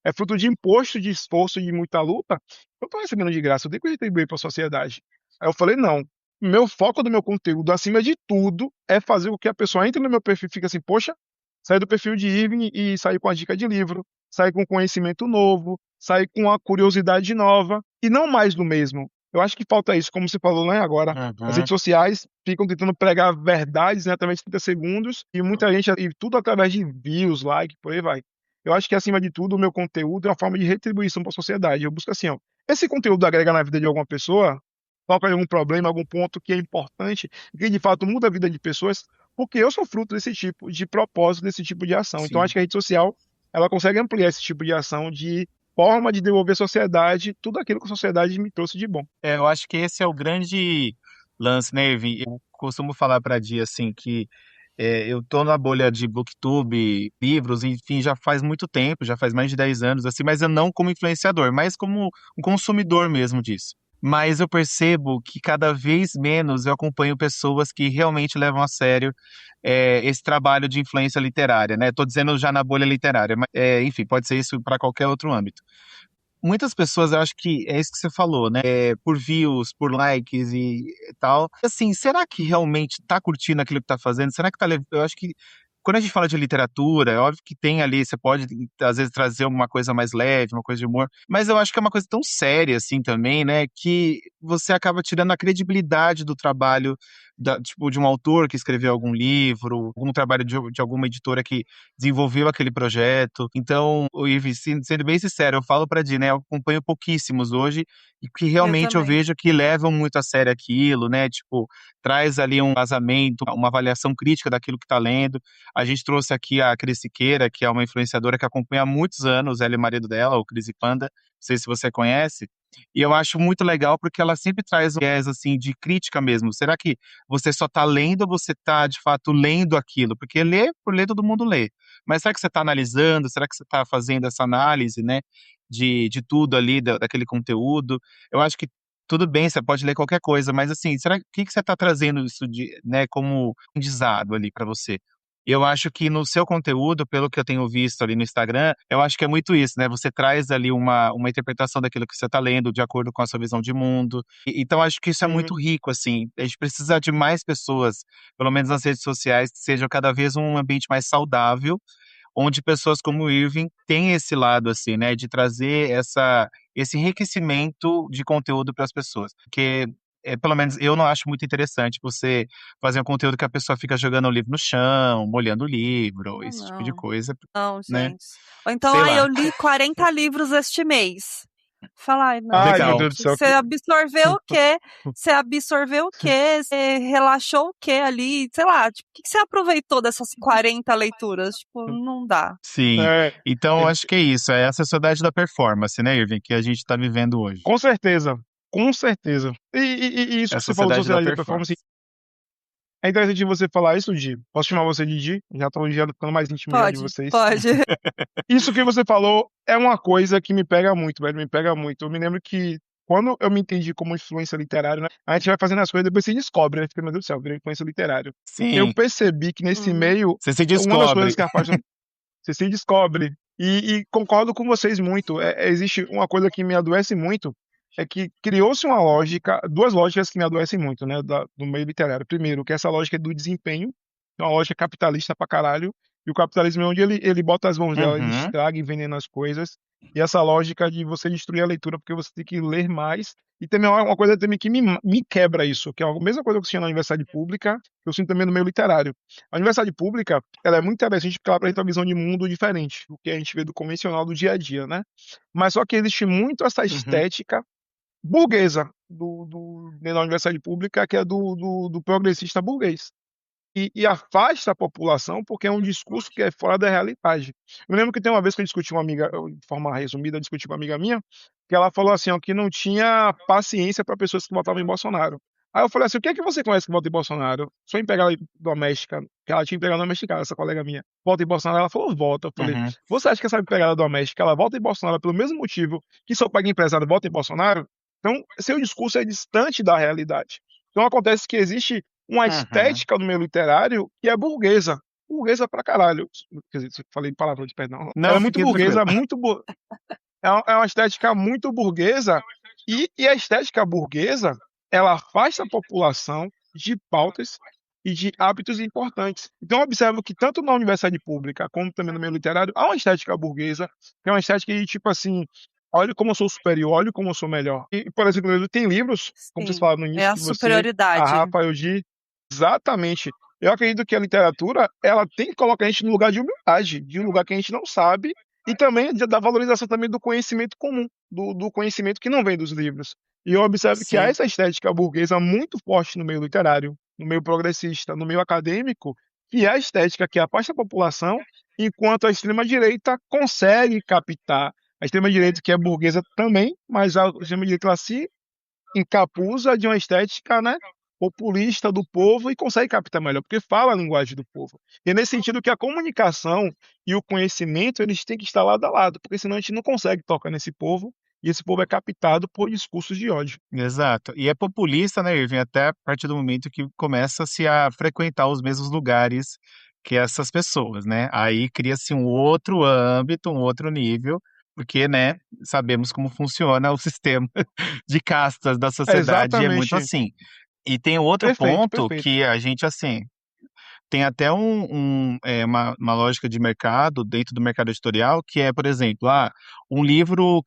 C: é fruto de imposto, de esforço, de muita luta, eu tô recebendo de graça, eu tenho que retribuir para a sociedade. Aí eu falei, não, meu foco do meu conteúdo, acima de tudo, é fazer com que a pessoa entre no meu perfil e fique assim, poxa, sair do perfil de Ivy e sair com a dica de livro, sair com conhecimento novo, sair com uma curiosidade nova, e não mais do mesmo. Eu acho que falta isso, como você falou, né, agora. As
A: Uhum.
C: redes sociais ficam tentando pregar verdades, né, através de 30 segundos, e muita gente, e tudo através de views, like, por aí vai. Eu acho que, acima de tudo, o meu conteúdo é uma forma de retribuição para a sociedade. Eu busco assim, ó, esse conteúdo agrega na vida de alguma pessoa, toca em algum problema, algum ponto que é importante, que de fato muda a vida de pessoas, porque eu sou fruto desse tipo de propósito, desse tipo de ação. Então, acho
A: Sim.
C: que a rede social, ela consegue ampliar esse tipo de ação, de forma de devolver à sociedade tudo aquilo que a sociedade me trouxe de bom.
A: Eu acho que esse é o grande lance, né, Irving? Eu costumo falar para Dia assim que eu tô na bolha de booktube, livros, enfim, já faz muito tempo, já faz mais de 10 anos, assim, mas eu não como influenciador, mas como um consumidor mesmo disso. Mas eu percebo que cada vez menos eu acompanho pessoas que realmente levam a sério esse trabalho de influência literária, né? Tô dizendo já na bolha literária, mas, enfim, pode ser isso para qualquer outro âmbito. Muitas pessoas, eu acho que é isso que você falou, né? Por views, por likes e tal. Assim, será que realmente tá curtindo aquilo que tá fazendo? Será que tá. Eu acho que quando a gente fala de literatura, é óbvio que tem ali, você pode às vezes trazer alguma coisa mais leve, uma coisa de humor, mas eu acho que é uma coisa tão séria assim também, né? Que você acaba tirando a credibilidade do trabalho tipo, de um autor que escreveu algum livro, algum trabalho de alguma editora que desenvolveu aquele projeto. Então, o Ive, sendo bem sincero, eu falo pra Di, né? Eu acompanho pouquíssimos hoje e que
B: Eu
A: realmente eu
B: também.
A: vejo que levam muito a sério aquilo, né? Tipo, traz ali um vazamento, uma avaliação crítica daquilo que tá lendo. A gente trouxe aqui a Cris Siqueira, que é uma influenciadora que acompanha há muitos anos, ela e o marido dela, o Cris e Panda. Não sei se você conhece. E eu acho muito legal porque ela sempre traz um viés assim de crítica mesmo. Será que você só está lendo ou você está de fato lendo aquilo? Porque ler por ler todo mundo lê. Mas será que você está analisando? Será que você está fazendo essa análise, né, de tudo ali, daquele conteúdo? Eu acho que tudo bem, você pode ler qualquer coisa, mas assim, será que você está trazendo isso de, né, como aprendizado ali para você? Eu acho que no seu conteúdo, pelo que eu tenho visto ali no Instagram, eu acho que é muito isso, né? Você traz ali uma interpretação daquilo que você está lendo, de acordo com a sua visão de mundo. Então, acho que isso é muito
C: Sim.
A: rico, assim. A gente precisa de mais pessoas, pelo menos nas redes sociais, que sejam cada vez um ambiente mais saudável, onde pessoas como o Irving têm esse lado, assim, né, de trazer esse enriquecimento de conteúdo para as pessoas. Porque, pelo menos, eu não acho muito interessante você fazer um conteúdo que a pessoa fica jogando o livro no chão, molhando o livro,
B: Ah,
A: esse tipo de
B: não.
A: coisa,
B: Não,
A: né?
B: gente. Ou então,
A: Sei
B: ai, eu
A: lá.
B: li 40 livros este mês. Falar, ai, não,
C: Ai, meu
A: Legal.
C: Deus do
B: gente.
C: céu.
B: Você absorveu o quê? Você absorveu o quê? Você relaxou o quê ali? Sei lá, tipo, o que que você aproveitou dessas 40 leituras? Tipo, não dá.
A: Sim.
C: É,
A: Então,
C: é,
A: acho que é isso. É a sociedade da performance, né, Irving, que a gente está vivendo hoje.
C: com certeza, com certeza. E
A: É
C: isso
A: a
C: que você falou de
A: sociedade da
C: sociedade da performance,
A: performance.
C: é interessante você falar isso, Di. Posso chamar você de Di? Já ficando mais íntimo já de
B: Pode,
C: vocês.
B: pode.
C: Isso que você falou é uma coisa que me pega muito, velho, me pega muito. Eu me lembro que quando eu me entendi como influência literária, né, a gente vai fazendo as coisas, depois se descobre, né? Fica, meu Deus do céu, virei influência literário. Eu
A: Sim.
C: percebi que nesse
B: Uhum.
C: meio,
A: Você se
C: uma das coisas
A: descobre.
C: que afasta, você se descobre. E concordo com vocês muito. Existe uma coisa que me adoece muito, é que criou-se uma lógica, duas lógicas que me adoecem muito, né, do meio literário. Primeiro, que essa lógica é do desempenho, é uma lógica capitalista pra caralho, e o capitalismo é onde ele bota as mãos dela, ele
A: Uhum.
C: estraga e envenena as coisas. E essa lógica de você destruir a leitura porque você tem que ler mais. E também é uma coisa também que me quebra isso, que é a mesma coisa que eu tinha na universidade pública, que eu sinto também no meio literário. A universidade pública, ela é muito interessante porque ela apresenta uma visão de mundo diferente do que a gente vê do convencional do dia a dia, né? Mas só que existe muito essa
A: Uhum.
C: estética burguesa dentro da universidade pública, que é do progressista burguês. E afasta a população porque é um discurso que é fora da realidade. Eu lembro que tem uma vez que eu discuti com uma amiga, de forma resumida, eu discuti com uma amiga minha, que ela falou assim, ó, que não tinha paciência para pessoas que votavam em Bolsonaro. Aí eu falei assim: o que é que você conhece que vota em Bolsonaro? Sua empregada doméstica, que ela tinha empregada doméstica, essa colega minha, vota em Bolsonaro? Ela falou: vota. Eu falei:
A: Uhum.
C: você acha que essa empregada doméstica ela vota em Bolsonaro pelo mesmo motivo que seu pai que é empresário vota em Bolsonaro? Então, seu discurso é distante da realidade. Então acontece que existe uma
A: Uhum.
C: estética no meio literário que é burguesa. Burguesa pra caralho. Quer dizer, falei palavrão de perdão. Ela
A: Não,
C: é muito
A: fique tranquilo.
C: burguesa, é uma estética muito burguesa, e a estética burguesa, ela afasta a população de pautas e de hábitos importantes. Então, eu observo que tanto na universidade pública, como também no meio literário, há uma estética burguesa, que é uma estética de tipo assim, olha como eu sou superior, olha como eu sou melhor. E, por exemplo, tem livros, como vocês
B: Sim.
C: falaram no
B: É
C: início,
B: a
C: que você, a
B: superioridade.
C: Rafa e o Gi, exatamente. Eu acredito que a literatura, ela tem que colocar a gente no lugar de humildade, de um lugar que a gente não sabe, e também da valorização também do conhecimento comum, do conhecimento que não vem dos livros. E eu observo que há
A: Sim.
C: essa estética burguesa muito forte no meio literário, no meio progressista, no meio acadêmico, que é a estética que afasta a população, enquanto a extrema-direita consegue captar. A extrema-direita, que é burguesa também, mas a extrema-direita ela se encapuza de uma estética, né, populista do povo e consegue captar melhor, porque fala a linguagem do povo. E é nesse sentido que a comunicação e o conhecimento, eles têm que estar lado a lado, porque senão a gente não consegue tocar nesse povo, e esse povo é captado por discursos de ódio.
A: Exato. E é populista, né, Irving, até a partir do momento que começa-se a frequentar os mesmos lugares que essas pessoas, né? Aí cria-se um outro âmbito, um outro nível, porque, né, sabemos como funciona o sistema de castas da
C: É
A: sociedade, e é muito
C: exatamente.
A: assim. E tem outro
C: Perfeito,
A: ponto
C: perfeito.
A: que a gente, assim, tem até uma lógica de mercado dentro do mercado editorial, que é, por exemplo, um livro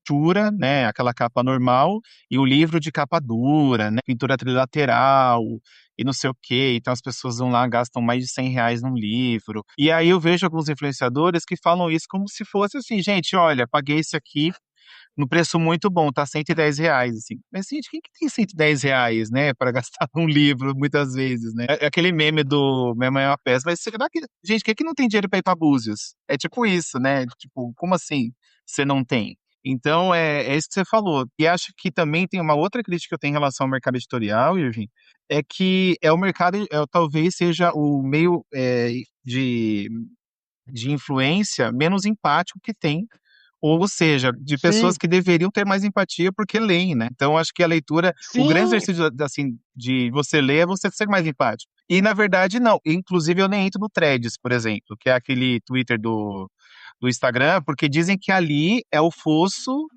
A: brochura, né, aquela capa normal, e o livro de capa dura, né, pintura trilateral e não sei o quê. Então as pessoas vão lá, gastam mais de R$ 100 num livro. E aí eu vejo alguns influenciadores que falam isso como se fosse assim, gente, olha, paguei isso aqui no preço muito bom, tá R$ 110, assim. Mas, gente, quem que tem R$ 110, né, para gastar num livro, muitas vezes, né? É aquele meme do Minha Mãe é uma Peça, mas será que, gente, quem que não tem dinheiro para ir para Búzios? É tipo isso, né? Tipo, como assim você não tem? Então, é isso que você falou. E acho que também tem uma outra crítica que eu tenho em relação ao mercado editorial, Irving, é que é o mercado, talvez seja o meio de influência menos empático que tem, ou seja, de pessoas
C: Sim,
A: que deveriam ter mais empatia porque leem, né? Então, acho que a leitura, o grande
C: sim,
A: exercício, assim, de você ler é você ser mais empático. E, na verdade, não. Inclusive, eu nem entro no Threads, por exemplo, que é aquele Twitter do Instagram, porque dizem que ali é o fosso,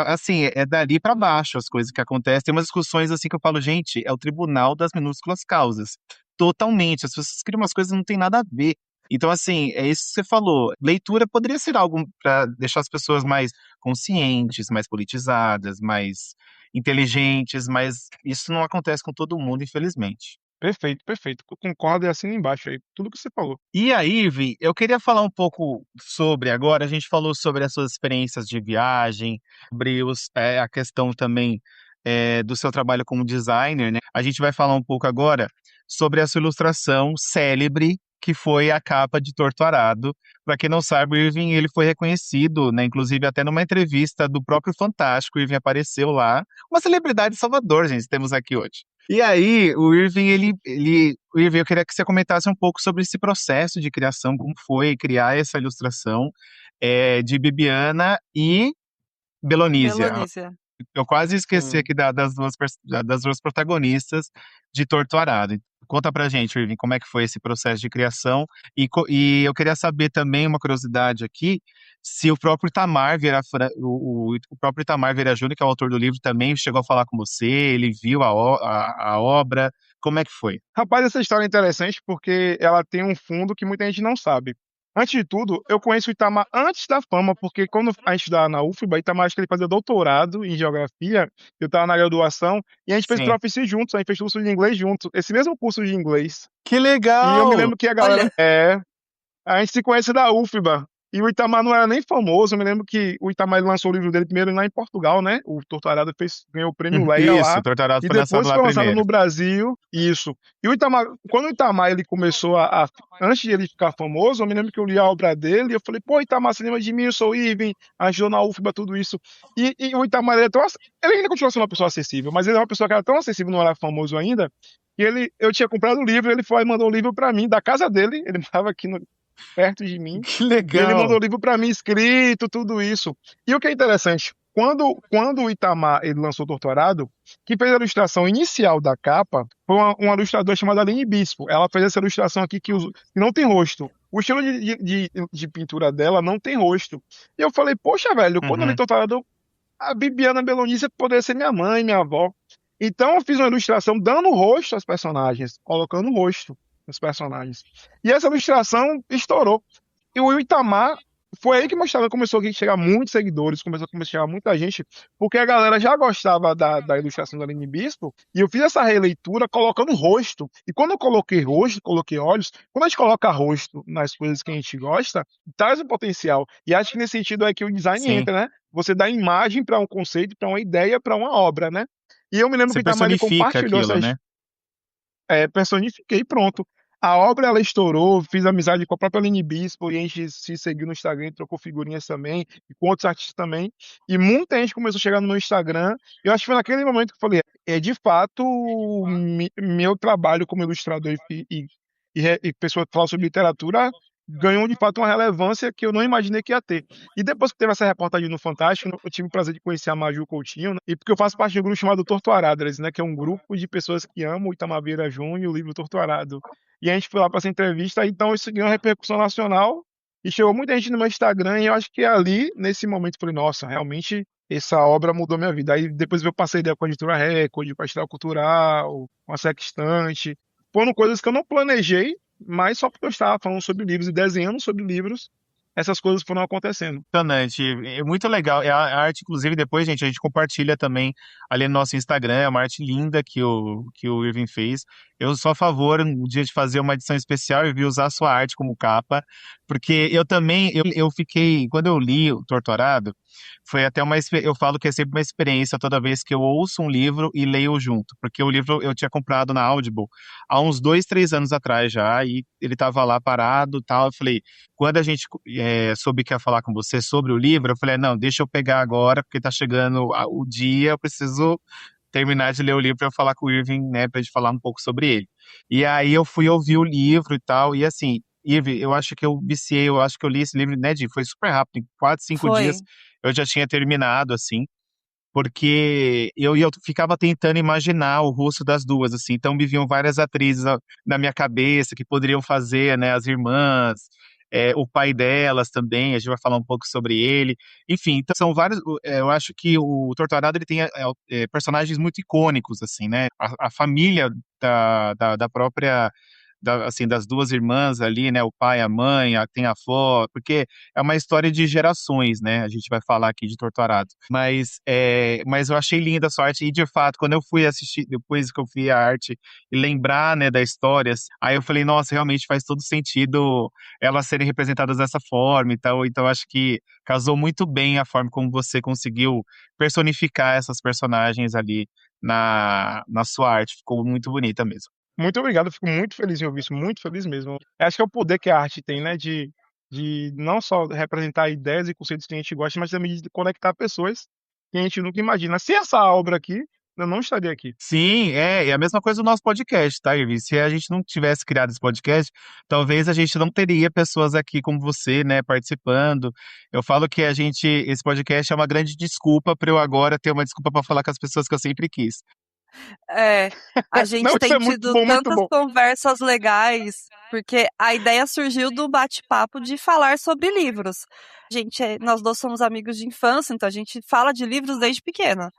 A: assim, é dali para baixo as coisas que acontecem. Tem umas discussões assim que eu falo, gente, é o tribunal das minúsculas causas. Totalmente. As pessoas criam umas coisas que não tem nada a ver. Então, assim, é isso que você falou. Leitura poderia ser algo para deixar as pessoas mais conscientes, mais politizadas, mais inteligentes, mas isso não acontece com todo mundo, infelizmente.
C: perfeito, perfeito. Eu concordo e assino embaixo aí, tudo que você falou.
A: E aí, Vi, eu queria falar um pouco sobre agora. A gente falou sobre as suas experiências de viagem, sobre a questão também do seu trabalho como designer, né? A gente vai falar um pouco agora sobre a sua ilustração célebre, que foi a capa de Torto Arado. Para quem não sabe, o Irving ele foi reconhecido, né? Inclusive até numa entrevista do próprio Fantástico, o Irving apareceu lá. Uma celebridade de Salvador, gente, temos aqui hoje. E aí, o Irving, o Irving, eu queria que você comentasse um pouco sobre esse processo de criação, como foi criar essa ilustração de Bibiana e Belonísia.
B: Belonísia.
A: Eu quase esqueci
C: Sim.
A: aqui das duas protagonistas de Torto Arado. Conta pra gente, Irving, como é que foi esse processo de criação? E eu queria saber também uma curiosidade aqui, se o próprio Itamar Vieira, o próprio Itamar Vieira Júnior, que é o autor do livro, também chegou a falar com você, ele viu a obra, como é que foi?
C: Rapaz, essa história é interessante porque ela tem um fundo que muita gente não sabe. Antes de tudo, eu conheço o Itamar antes da fama, porque quando a gente estudava na UFBA, Itamar acho que ele fazia doutorado em geografia, eu estava na graduação, e a gente fez
A: Sim.
C: profici juntos, a gente fez curso de inglês juntos, esse mesmo curso de inglês.
A: Que
C: E eu me
A: legal!
C: lembro que a galera
B: Olha,
C: a gente se conhece da UFBA. E o Itamar não era nem famoso. Eu me lembro que o Itamar ele lançou o livro dele primeiro lá em Portugal, né? O Torturado ganhou o prêmio Leia
A: Isso, o
C: lá.
A: Torto Arado
C: E
A: foi lançado
C: depois
A: lá
C: foi lançado
A: primeiro.
C: no Brasil. Isso. E o Itamar, quando o Itamar ele começou antes de ele ficar famoso, eu me lembro que eu li a obra dele e eu falei, pô, Itamar, você lembra de mim? Eu sou o Irving, ajudou na UFBA, tudo isso. E o Itamar, ele ainda continua sendo uma pessoa acessível, mas ele é uma pessoa que era tão acessível, não era famoso ainda, que eu tinha comprado o livro, ele foi e mandou o livro pra mim, da casa dele, ele morava aqui perto de mim.
A: Que
C: E ele mandou
A: legal!
C: o livro para mim escrito, tudo isso. E o que é interessante, quando o Itamar ele lançou o Doutorado, quem fez a ilustração inicial da capa foi uma ilustradora chamada Aline Bispo. Ela fez essa ilustração aqui que não tem rosto. O estilo de pintura dela não tem rosto. E eu falei, poxa, velho, quando eu li
A: Uhum.
C: Doutorado, a Bibiana Belonícia poderia ser minha mãe, minha avó. Então eu fiz uma ilustração dando rosto aos personagens, colocando rosto nos personagens. E essa ilustração estourou. E o Itamar, foi aí que o Instagram começou a chegar muitos seguidores, começou a chegar muita gente, porque a galera já gostava da ilustração da Aline Bispo, e eu fiz essa releitura colocando rosto. E quando eu coloquei rosto, coloquei olhos, quando a gente coloca rosto nas coisas que a gente gosta, traz um potencial. E acho que nesse sentido é que o design
A: Sim.
C: entra, né? Você dá imagem para um conceito, para uma ideia, para uma obra, né? E eu me lembro que
A: Você
C: o Itamar ele
A: personifica
C: compartilhou
A: aquilo,
C: essas
A: né?
C: personifiquei, pronto. A obra ela estourou, fiz amizade com a própria Aline Bispo e a gente se seguiu no Instagram, trocou figurinhas também, e com outros artistas também. E muita gente começou a chegar no meu Instagram. Eu acho que foi naquele momento que eu falei, de fato, meu trabalho como ilustrador e pessoa que fala sobre literatura ganhou de fato uma relevância que eu não imaginei que ia ter. E depois que teve essa reportagem no Fantástico, eu tive o prazer de conhecer a Maju Coutinho, né? E porque eu faço parte de um grupo chamado Torto Aradas, né? Que é um grupo de pessoas que amam o Itamar Vieira Júnior e o livro Torto Arado. E a gente foi lá para essa entrevista, então isso ganhou uma repercussão nacional e chegou muita gente no meu Instagram e eu acho que ali, nesse momento, eu falei, nossa, realmente essa obra mudou minha vida. Aí depois eu passei com a Editora Record, com a Astral Cultural, com a Sextante. Foram coisas que eu não planejei, mas só porque eu estava falando sobre livros e desenhando sobre livros, essas coisas foram acontecendo.
A: Impressionante. É muito legal. A arte, inclusive, depois, gente, a gente compartilha também ali no nosso Instagram. É uma arte linda que o Irving fez. Eu sou a favor um dia de fazer uma edição especial e vi usar a sua arte como capa, porque eu também, eu fiquei, quando eu li o Torturado, foi até eu falo que é sempre uma experiência toda vez que eu ouço um livro e leio junto, porque o livro eu tinha comprado na Audible há uns 2, 3 anos atrás já, e ele estava lá parado e tal. Eu falei, quando a gente soube que ia falar com você sobre o livro, eu falei, não, deixa eu pegar agora, porque tá chegando o dia, eu preciso terminar de ler o livro para eu falar com o Irving, né, pra gente falar um pouco sobre ele. E aí eu fui ouvir o livro e tal, e assim, Irving, eu acho que eu viciei, eu acho que eu li esse livro, né, Di, foi super rápido, em 4, 5 dias
B: Foi.
A: eu já tinha terminado, assim, porque eu ficava tentando imaginar o rosto das duas, assim, então me vinham várias atrizes na minha cabeça que poderiam fazer, né, as irmãs, o pai delas também, a gente vai falar um pouco sobre ele, enfim, então são vários, eu acho que o Torturado, ele tem personagens muito icônicos, assim, né, a família da própria assim, das duas irmãs ali, né? O pai, a mãe, tem a avó, porque é uma história de gerações, né? A gente vai falar aqui de Torturado. Mas eu achei linda a sua arte, e de fato, quando eu fui assistir, depois que eu vi a arte e lembrar, né, da história, aí eu falei, nossa, realmente faz todo sentido elas serem representadas dessa forma e tal. Então, acho que casou muito bem a forma como você conseguiu personificar essas personagens ali na sua arte. Ficou muito bonita mesmo.
C: Muito obrigado, eu fico muito feliz em ouvir isso, muito feliz mesmo. Eu acho que é o poder que a arte tem, né, de não só representar ideias e conceitos que a gente gosta, mas também de conectar pessoas que a gente nunca imagina. Sem essa obra aqui, eu não estaria aqui.
A: Sim, é a mesma coisa do nosso podcast, tá, Irvi? Se a gente não tivesse criado esse podcast, talvez a gente não teria pessoas aqui como você, né, participando. Eu falo que esse podcast é uma grande desculpa para eu agora ter uma desculpa para falar com as pessoas que eu sempre quis.
B: É, a
C: Não,
B: gente
C: isso
B: tem
C: é muito
B: tido
C: bom, muito
B: tantas
C: bom.
B: conversas legais, porque a ideia surgiu do bate-papo de falar sobre livros. Nós dois somos amigos de infância, então a gente fala de livros desde pequena.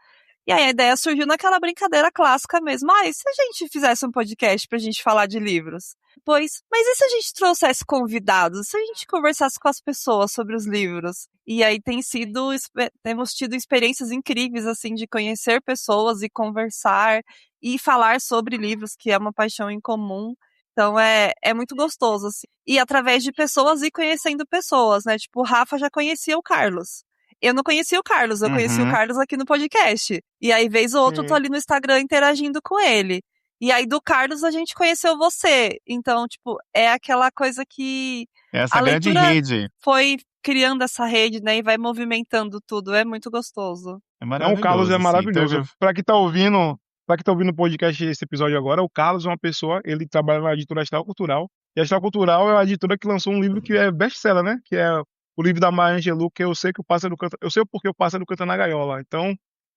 B: E aí a ideia surgiu naquela brincadeira clássica mesmo. Ah, e se a gente fizesse um podcast pra gente falar de livros? Pois, mas e se a gente trouxesse convidados? Se a gente conversasse com as pessoas sobre os livros? E aí temos tido experiências incríveis, assim, de conhecer pessoas e conversar e falar sobre livros, que é uma paixão em comum. Então é muito gostoso, assim. E através de pessoas e conhecendo pessoas, né? Tipo, o Rafa já conhecia o Carlos. Eu não conhecia o Carlos, eu conheci o
A: Uhum.
B: Carlos aqui no podcast. E aí, vez ou outra, eu tô
C: Sim.
B: ali no Instagram interagindo com ele. E aí, do Carlos, a gente conheceu você. Então, tipo, é aquela coisa que a
A: Essa grande
B: leitura
A: rede
B: foi criando essa rede, né? E vai movimentando tudo. É muito gostoso.
A: é
C: Não, o Carlos é
A: maravilhoso, assim. Então,
C: maravilhoso. Para quem tá ouvindo o podcast, esse episódio agora, o Carlos é uma pessoa, ele trabalha na editora Astral Cultural. E a Astral Cultural é a editora que lançou um livro que é best-seller, né? Que é o livro da Maya Angelou, que eu sei que o pássaro canta, eu sei o porquê o pássaro canta na gaiola. Então,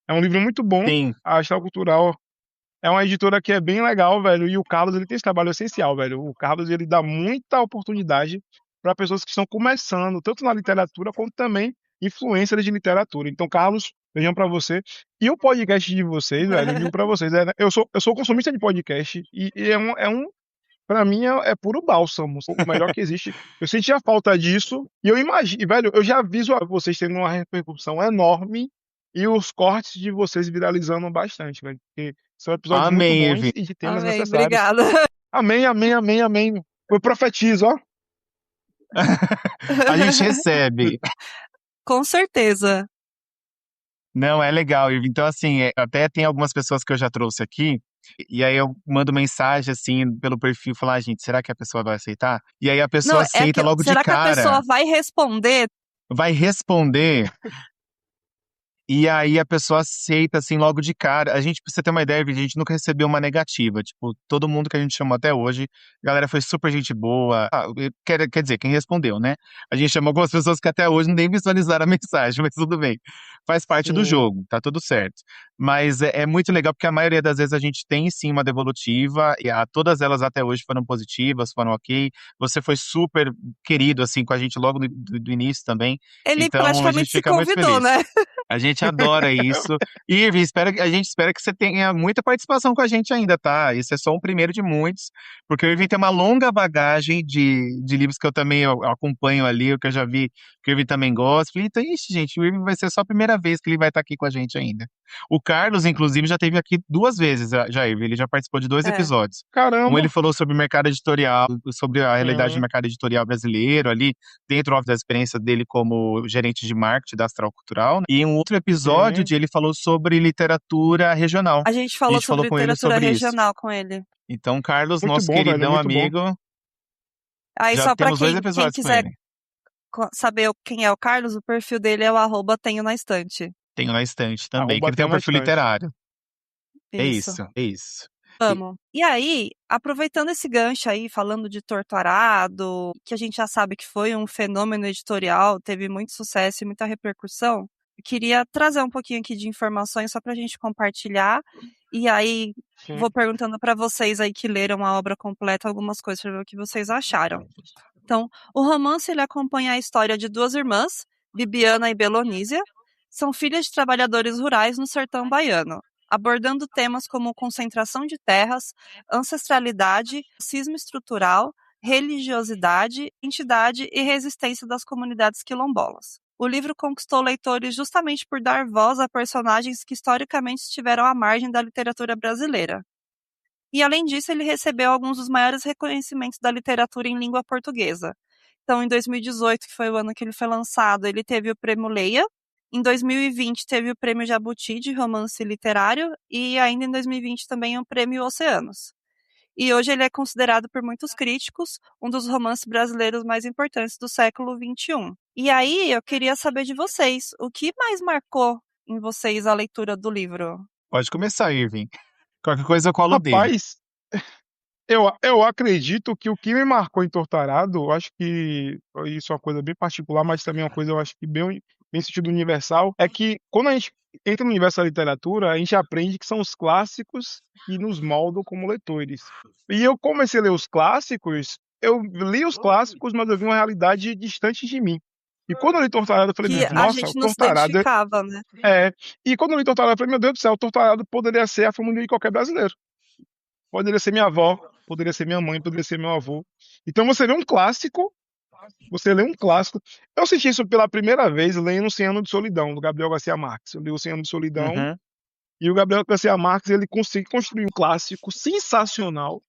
C: é um livro muito bom.
A: sim,
C: A Astral Cultural é uma editora que é bem legal, velho. E o Carlos, ele tem esse trabalho essencial, velho. O Carlos, ele dá muita oportunidade para pessoas que estão começando, tanto na literatura quanto também influências de literatura. Então, Carlos, beijão pra você. E o podcast de vocês, velho, eu digo pra vocês, eu sou consumista de podcast e pra mim é puro bálsamo, o melhor que existe. Eu senti a falta disso e eu imagino, velho, eu já aviso a vocês tendo uma repercussão enorme e os cortes de vocês viralizando bastante, velho, porque são episódios muito
A: amém,
C: bons
A: Irving.
C: e de temas
B: Amém,
C: necessários.
B: obrigada.
C: Amém, amém, amém, amém. Eu profetizo, ó.
A: A gente recebe.
B: Com certeza.
A: Não, é legal, Irving. Então, assim, até tem algumas pessoas que eu já trouxe aqui, e aí eu mando mensagem, assim, pelo perfil, falar, gente, será que a pessoa vai aceitar? E aí a
B: Não,
A: pessoa aceita logo de
B: será que a
A: cara,
B: pessoa vai responder?
A: vai responder. E aí a pessoa aceita, assim, logo de cara. A gente, pra você ter uma ideia, a gente nunca recebeu uma negativa. Tipo, todo mundo que a gente chamou até hoje, a galera foi super gente boa. Quer dizer, quem respondeu, né? A gente chamou algumas pessoas que até hoje nem visualizaram a mensagem, mas tudo bem. Faz parte do
C: Sim.
A: jogo, tá tudo certo. Mas é muito legal, porque a maioria das vezes a gente tem sim uma devolutiva, e todas elas até hoje foram positivas, foram ok. Você foi super querido, assim, com a gente logo do início também.
B: Ele
A: Então a gente
B: praticamente se
A: fica muito
B: convidou,
A: feliz.
B: né?
A: A gente adora isso. E, Irving, a gente espera que você tenha muita participação com a gente ainda, tá? Esse é só um primeiro de muitos, porque o Irving tem uma longa bagagem de livros que eu também acompanho ali, o que eu já vi que o Irving também gosta. Falei, então, ixi, gente, o Irving vai ser só a primeira vez que ele vai estar aqui com a gente ainda. O Carlos, inclusive, já esteve aqui 2 vezes, já, Irving. Ele já participou de 2 episódios. Um ele
C: Caramba!
A: falou sobre o mercado editorial, sobre a realidade do
C: Uhum,
A: mercado editorial brasileiro ali, dentro da experiência dele como gerente de marketing da Astral Cultural, né? E um outro episódio
C: sim.
A: de ele falou sobre literatura regional.
B: A gente
A: A
B: falou
A: gente falou
B: sobre
A: com ele
B: literatura
A: sobre isso.
B: regional com ele.
A: Então, Carlos,
C: Muito
A: nosso
C: bom, velho,
A: queridão
C: muito bom.
A: amigo,
B: Aí
A: já
B: só pra
A: temos dois
B: quem
A: episódios com
B: quiser
A: ele.
B: saber quem é o Carlos, o perfil dele é o @tenho na estante.
A: Tenho na estante também, que
C: Arroba
A: ele tem
C: tem
A: um
C: na
A: perfil
C: estante.
A: literário. É
B: Isso.
A: isso, é isso. E-
B: Vamos. E aí, aproveitando esse gancho aí, falando de Torturado, que a gente já sabe que foi um fenômeno editorial, teve muito sucesso e muita repercussão, eu queria trazer um pouquinho aqui de informações só para a gente compartilhar. E aí,
C: Sim.
B: vou perguntando para vocês aí que leram a obra completa algumas coisas para ver o que vocês acharam. Então, o romance ele acompanha a história de duas irmãs, Bibiana e Belonísia, são filhas de trabalhadores rurais no sertão baiano, abordando temas como concentração de terras, ancestralidade, racismo estrutural, religiosidade, identidade e resistência das comunidades quilombolas. O livro conquistou leitores justamente por dar voz a personagens que historicamente estiveram à margem da literatura brasileira. E, além disso, ele recebeu alguns dos maiores reconhecimentos da literatura em língua portuguesa. Então, em 2018, que foi o ano que ele foi lançado, ele teve o Prêmio Leia. Em 2020, teve o Prêmio Jabuti de Romance Literário. E ainda em 2020 também o Prêmio Oceanos. E hoje ele é considerado por muitos críticos um dos romances brasileiros mais importantes do século XXI. E aí, eu queria saber de vocês, o que mais marcou em vocês a leitura do livro?
A: Pode começar, Irving. Qualquer coisa eu colo dele.
C: Rapaz, eu acredito que o que me marcou em Torturado, eu acho que isso é uma coisa bem particular, mas também é uma coisa, eu acho que bem sentido universal, é que quando a gente entra no universo da literatura, a gente aprende que são os clássicos que nos moldam como leitores. E eu comecei a ler os clássicos, eu li os clássicos, mas eu vi uma realidade distante de mim. E quando eu li Torturado, eu falei,
B: Que a
C: nossa, o
B: gente não se
C: Torturado
B: identificava, né?
C: é. E quando eu li Torturado, eu falei, meu Deus do céu, o Torturado poderia ser a família de qualquer brasileiro. Poderia ser minha avó, poderia ser minha mãe, poderia ser meu avô. Então você lê um clássico, você lê um clássico. Eu senti isso pela primeira vez lendo Cem Anos de Solidão, do Gabriel Garcia Marques. Eu li o Cem Anos de Solidão
A: Uhum.
C: e o Gabriel Garcia Marques ele consegue construir um clássico sensacional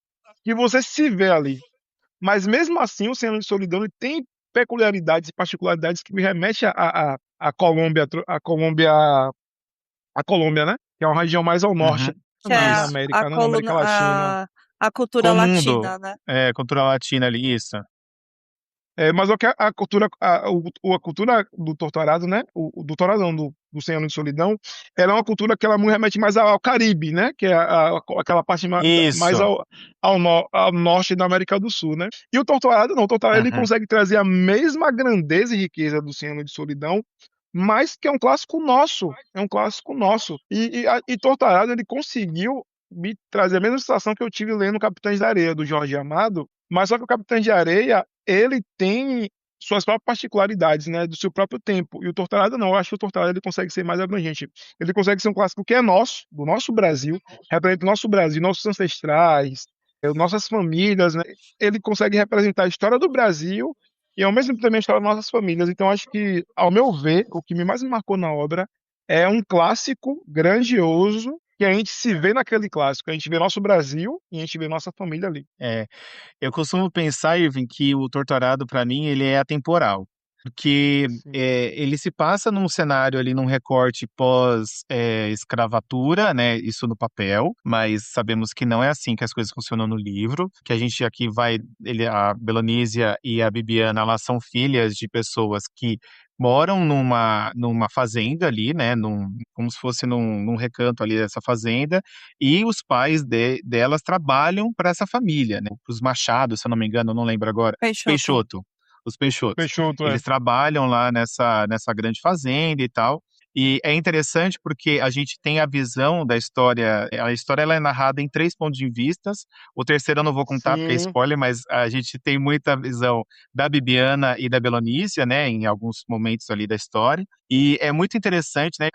C: que você se vê ali. Mas mesmo assim, o Cem Anos de Solidão ele tem peculiaridades e particularidades que me remetem a Colômbia, a Colômbia, né? Que é uma região mais ao norte
A: Uhum.
B: Que é
C: na
A: Isso.
B: a
C: América, né? Na
B: coluna,
C: América Latina.
B: a cultura
A: Com o mundo,
B: latina, né?
A: cultura latina ali, isso.
C: Mas o que a cultura, a cultura do Torturado, né? O doutorado não, do 100 Anos de Solidão, ela é uma cultura que ela me remete mais ao Caribe, né? Que é aquela parte mais
A: Isso.
C: ao norte da América do Sul, né? E o Torturado não, o Torturado ele
A: Uhum.
C: consegue trazer a mesma grandeza e riqueza do 100 Anos de Solidão, mas que é um clássico nosso, é um clássico nosso. E Torturado ele conseguiu me trazer a mesma sensação que eu tive lendo Capitães da Areia, do Jorge Amado, mas só que o Capitães de Areia ele tem suas próprias particularidades, né, do seu próprio tempo. E o Torturado não, eu acho que o Torturado ele consegue ser mais abrangente. Ele consegue ser um clássico que é nosso, do nosso Brasil, representa o nosso Brasil, nossos ancestrais, nossas famílias, né? Ele consegue representar a história do Brasil e ao mesmo tempo também a história das nossas famílias. Então acho que, ao meu ver, o que mais me marcou na obra é um clássico grandioso que a gente se vê naquele clássico. A gente vê nosso Brasil e a gente vê nossa família ali.
A: É. Eu costumo pensar, Irving, que o Torturado, para mim, ele é atemporal. Porque
C: Sim.
A: ele se passa num cenário ali, num recorte pós-escravatura, né? Isso no papel, mas sabemos que não é assim que as coisas funcionam no livro. Que a gente aqui vai, a Belonísia e a Bibiana, elas são filhas de pessoas que moram numa fazenda ali, né? Como se fosse num recanto ali dessa fazenda, e os pais delas trabalham para essa família, né? Os Machados, se eu não me engano, eu não lembro agora.
B: Peixoto.
A: Peixoto. Os Peixotos.
C: Peixoto, é.
A: Eles trabalham lá nessa grande fazenda e tal. E é interessante porque a gente tem a visão da história, a história ela é narrada em três pontos de vistas. O terceiro eu não vou contar porque é
C: Sim,
A: spoiler, mas a gente tem muita visão da Bibiana e da Belonícia, né, em alguns momentos ali da história. E é muito interessante, né,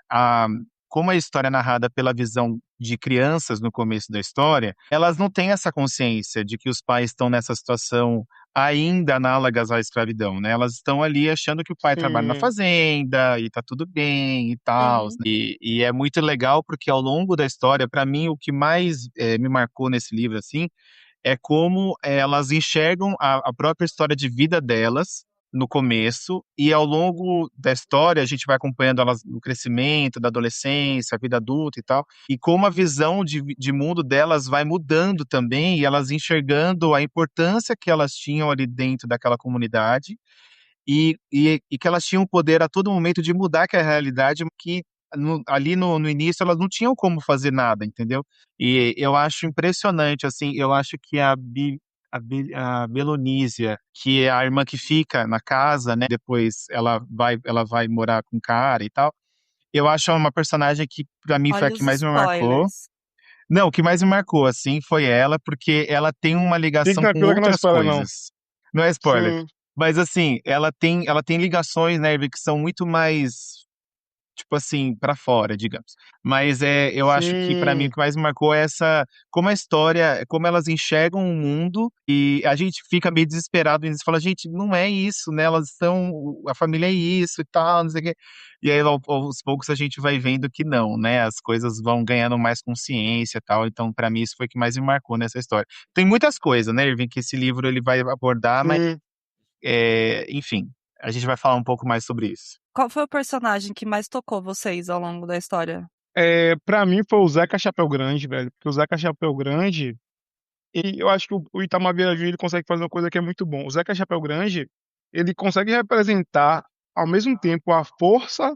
A: como a história é narrada pela visão de crianças no começo da história, elas não têm essa consciência de que os pais estão nessa situação ainda análogas à escravidão, né? Elas estão ali achando que o pai trabalha na
C: sim,
A: fazenda e tá tudo bem e tal.
B: Uhum.
A: E é muito legal porque ao longo da história, para mim, o que mais me marcou nesse livro, assim, é como elas enxergam a própria história de vida delas no começo e ao longo da história a gente vai acompanhando elas no crescimento, da adolescência, a vida adulta e tal, e como a visão de mundo delas vai mudando também e elas enxergando a importância que elas tinham ali dentro daquela comunidade e que elas tinham o poder a todo momento de mudar aquela realidade que ali no início elas não tinham como fazer nada, entendeu? E eu acho impressionante, assim, eu acho que a Belonísia, que é a irmã que fica na casa, né? Depois ela vai morar com o cara e tal. Eu acho uma personagem que pra mim foi a
B: Olha
A: que
B: os
A: mais me marcou.
B: spoilers.
A: Não, o que mais me marcou, assim, foi ela, porque ela tem uma
C: fique
A: ligação com
C: tranquila que não é
A: outras
C: spoiler, não.
A: coisas. Não é spoiler.
C: Sim,
A: Mas, assim, ela tem ligações, né, Ivy, que são muito mais, tipo assim, pra fora, digamos. Mas eu acho que, pra mim, o
C: sim,
A: que mais me marcou é como a história, como elas enxergam o mundo e a gente fica meio desesperado e fala, gente, não é isso, né, a família é isso e tal, não sei o quê. E aí, aos poucos, a gente vai vendo que não, né, as coisas vão ganhando mais consciência e tal. Então, pra mim, isso foi o que mais me marcou nessa história. Tem muitas coisas, né, Irving, que esse livro ele vai abordar, mas,
C: sim.
A: enfim, a gente vai falar um pouco mais sobre isso.
B: Qual foi o personagem que mais tocou vocês ao longo da história?
C: Pra mim foi o Zeca Chapéu Grande, velho. Porque o Zeca Chapéu Grande, eu acho que o Itamar Vieira ele consegue fazer uma coisa que é muito bom. O Zeca Chapéu Grande, ele consegue representar ao mesmo tempo a força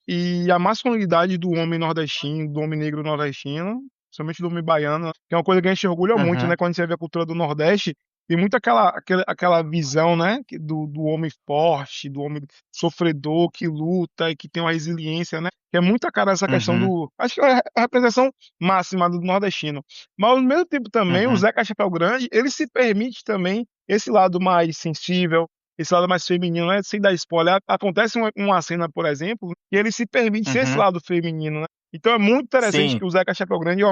C: e a masculinidade do homem nordestino, do homem negro nordestino, principalmente do homem baiano, que é uma coisa que a gente orgulha muito,
A: Uhum,
C: né? Quando a gente vê a cultura do Nordeste, tem muito aquela visão, né? Do homem forte, do homem sofredor, que luta e que tem uma resiliência, né? Que é muito a cara essa questão
A: uhum,
C: do. Acho que é a representação máxima do nordestino. Mas ao mesmo tempo também, o
A: uhum.
C: Zeca Chapéu Grande, ele se permite também esse lado mais sensível, esse lado mais feminino, né? Sem dar spoiler. Acontece uma cena, por exemplo, que ele se permite ser esse
A: Uhum.
C: lado feminino, né? Então é muito interessante
A: Sim,
C: que o Zeca Chapéu Grande é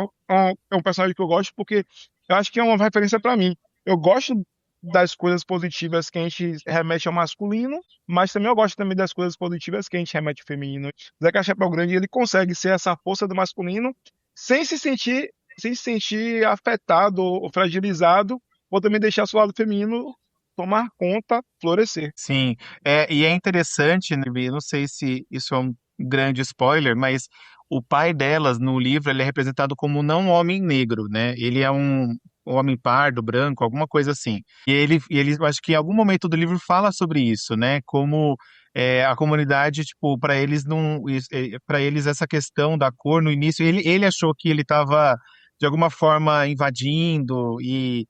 C: um personagem que eu gosto, porque eu acho que é uma referência pra mim. Eu gosto das coisas positivas que a gente remete ao masculino, mas também eu gosto também das coisas positivas que a gente remete ao feminino. O Zeca Chapéu Grande, ele consegue ser essa força do masculino sem se sentir, sem se sentir afetado ou fragilizado, ou também deixar seu lado feminino tomar conta, florescer.
A: sim. E é interessante, né, Bi, eu não sei se isso é um grande spoiler, mas o pai delas no livro ele é representado como não um homem negro, né? Ele é um homem pardo, branco, alguma coisa assim. E ele, eu acho que em algum momento do livro fala sobre isso, né? Como a comunidade, tipo, para eles não, para eles essa questão da cor no início, ele achou que ele estava de alguma forma invadindo e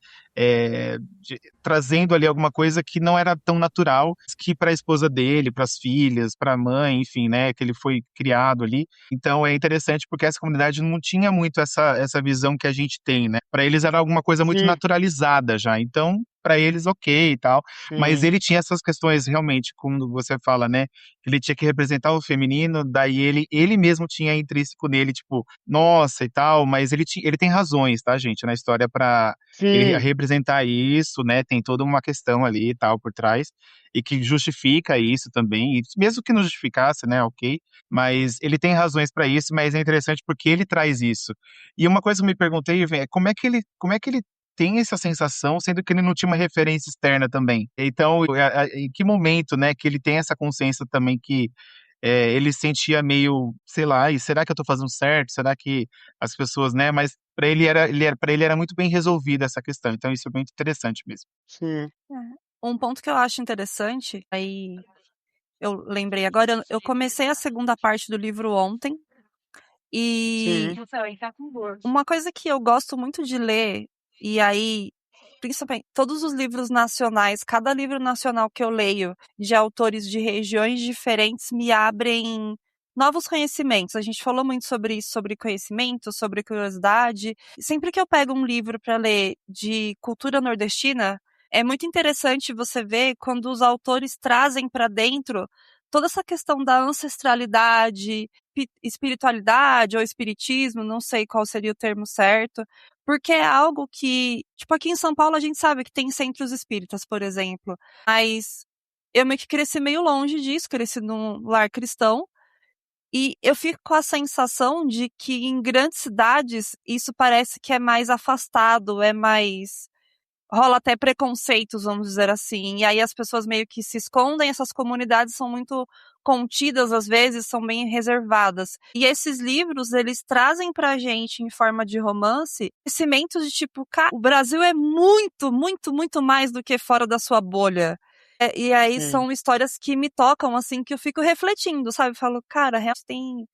A: trazendo ali alguma coisa que não era tão natural que para a esposa dele, para as filhas, para a mãe, enfim, né, que ele foi criado ali. Então é interessante porque essa comunidade não tinha muito essa visão que a gente tem, né? Para eles era alguma coisa muito
C: Sim,
A: naturalizada já. Então, para eles, ok e tal. Mas
C: sim,
A: ele tinha essas questões realmente, como você fala, né? Ele tinha que representar o feminino, daí ele mesmo tinha intrínseco nele, tipo, nossa e tal, mas ele tem razões, tá, gente, na história para ele
C: sim,
A: representar isso, né? Tem toda uma questão ali e tal por trás, e que justifica isso também, e mesmo que não justificasse, né? Ok, mas ele tem razões para isso, mas é interessante porque ele traz isso. E uma coisa que eu me perguntei, é como é que ele tem essa sensação, sendo que ele não tinha uma referência externa também. Então, em que momento, né, que ele tem essa consciência também que ele sentia meio, sei lá, e será que eu tô fazendo certo? Será que as pessoas, né? Mas para ele era muito bem resolvida essa questão. Então isso é muito interessante mesmo.
C: sim,
B: É. Um ponto que eu acho interessante, aí eu lembrei agora, eu comecei a segunda parte do livro ontem, e
C: sim,
B: uma coisa que eu gosto muito de ler, e aí, principalmente, todos os livros nacionais, cada livro nacional que eu leio de autores de regiões diferentes me abrem novos conhecimentos. A gente falou muito sobre isso, sobre conhecimento, sobre curiosidade. Sempre que eu pego um livro para ler de cultura nordestina, é muito interessante você ver quando os autores trazem para dentro toda essa questão da ancestralidade, espiritualidade ou espiritismo, não sei qual seria o termo certo, porque é algo que, tipo, aqui em São Paulo a gente sabe que tem centros espíritas, por exemplo, mas eu meio que cresci meio longe disso, cresci num lar cristão, e eu fico com a sensação de que em grandes cidades isso parece que é mais afastado, é mais rola até preconceitos, vamos dizer assim. E aí as pessoas meio que se escondem, essas comunidades são muito contidas às vezes, são bem reservadas. E esses livros, eles trazem pra gente em forma de romance, conhecimentos de tipo, cara, o Brasil é muito, muito, muito mais do que fora da sua bolha. E aí
C: Sim,
B: são histórias que me tocam, assim, que eu fico refletindo, sabe? Falo, cara, realmente tem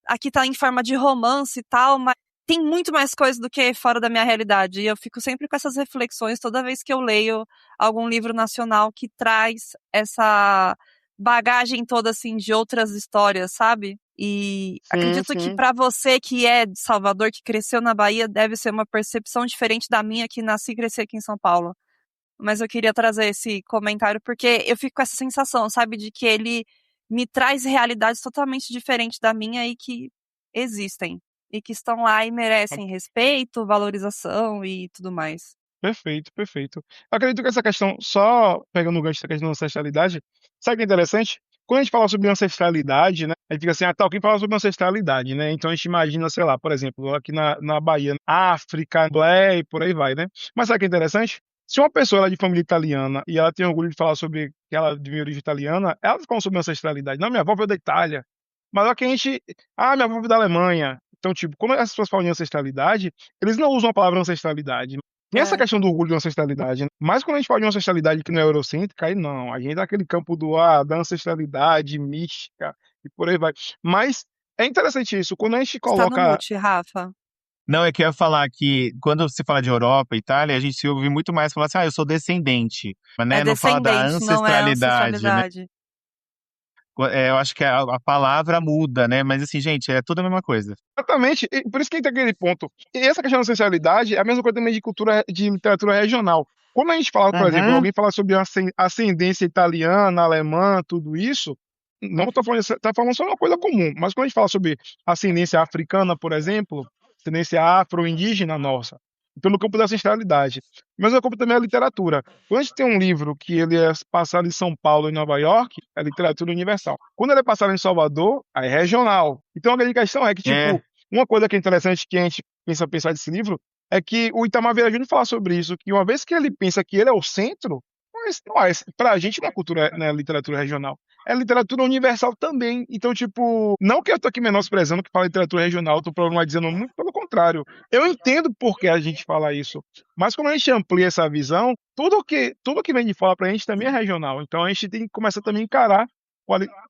B: aqui tá em forma de romance e tal, mas tem muito mais coisa do que fora da minha realidade. E eu fico sempre com essas reflexões toda vez que eu leio algum livro nacional que traz essa bagagem toda assim de outras histórias, sabe? E
C: sim,
B: acredito que
C: sim.
B: para você que é de Salvador, que cresceu na Bahia, deve ser uma percepção diferente da minha que nasci e cresci aqui em São Paulo. Mas eu queria trazer esse comentário porque eu fico com essa sensação, sabe, de que ele me traz realidades totalmente diferentes da minha e que existem. E que estão lá e merecem respeito, valorização e tudo mais.
C: Perfeito, perfeito. Eu acredito que essa questão, só pegando o gancho da questão da ancestralidade, sabe o que é interessante? Quando a gente fala sobre ancestralidade, né, a gente fica assim, ah, tá, alguém fala sobre ancestralidade, né? Então a gente imagina, sei lá, por exemplo, aqui na Bahia, África, Blé e por aí vai, né? Mas sabe o que é interessante? Se uma pessoa ela é de família italiana e ela tem orgulho de falar sobre que ela é de origem italiana, ela fala sobre ancestralidade. Não, minha avó veio da Itália. Mas olha que a gente. Ah, minha avó veio da Alemanha. Então, tipo, quando as pessoas falam de ancestralidade, eles não usam a palavra ancestralidade. Tem essa
B: É,
C: questão do orgulho de ancestralidade, né? Mas quando a gente fala de uma ancestralidade que não é eurocêntrica, aí não. A gente tá naquele campo da ancestralidade mística e por aí vai. Mas é interessante isso. Quando a gente
B: está no
C: coloca.
B: mute, Rafa.
A: Não, é que eu ia falar que quando se fala de Europa e Itália, a gente ouve muito mais falar assim, ah, eu sou descendente, mas
B: É
A: né, não fala da
B: descendente, não é
A: ancestralidade, né?
B: ancestralidade.
A: Eu acho que a palavra muda, né? Mas assim, gente, é tudo a mesma coisa.
C: Exatamente, e por isso que entra aquele ponto. E essa questão da ancestralidade é a mesma coisa também de cultura, de literatura regional. Quando a gente fala, por exemplo,
A: Uhum.
C: alguém fala sobre ascendência italiana, alemã, tudo isso, não estou falando, tá falando só uma coisa comum, mas quando a gente fala sobre ascendência africana, por exemplo, ascendência afro-indígena, nossa, pelo campo da ancestralidade. Mas o campo também é a literatura. Quando a gente tem um livro que ele é passado em São Paulo e Nova York, é literatura universal. Quando ele é passado em Salvador, aí é regional. Então a grande questão é que,
A: É,
C: tipo, uma coisa que é interessante que a gente pensar desse livro é que o Itamar Vieira Júnior fala sobre isso, que uma vez que ele pensa que ele é o centro, mas não é, pra gente não é cultura, não é literatura regional. É literatura universal também. Então, tipo, não que eu tô aqui menosprezando que fala literatura regional, eu tô problematizando muito, pelo contrário. Eu entendo por que a gente fala isso. Mas quando a gente amplia essa visão, tudo que vem de fora pra gente também é regional. Então a gente tem que começar também a encarar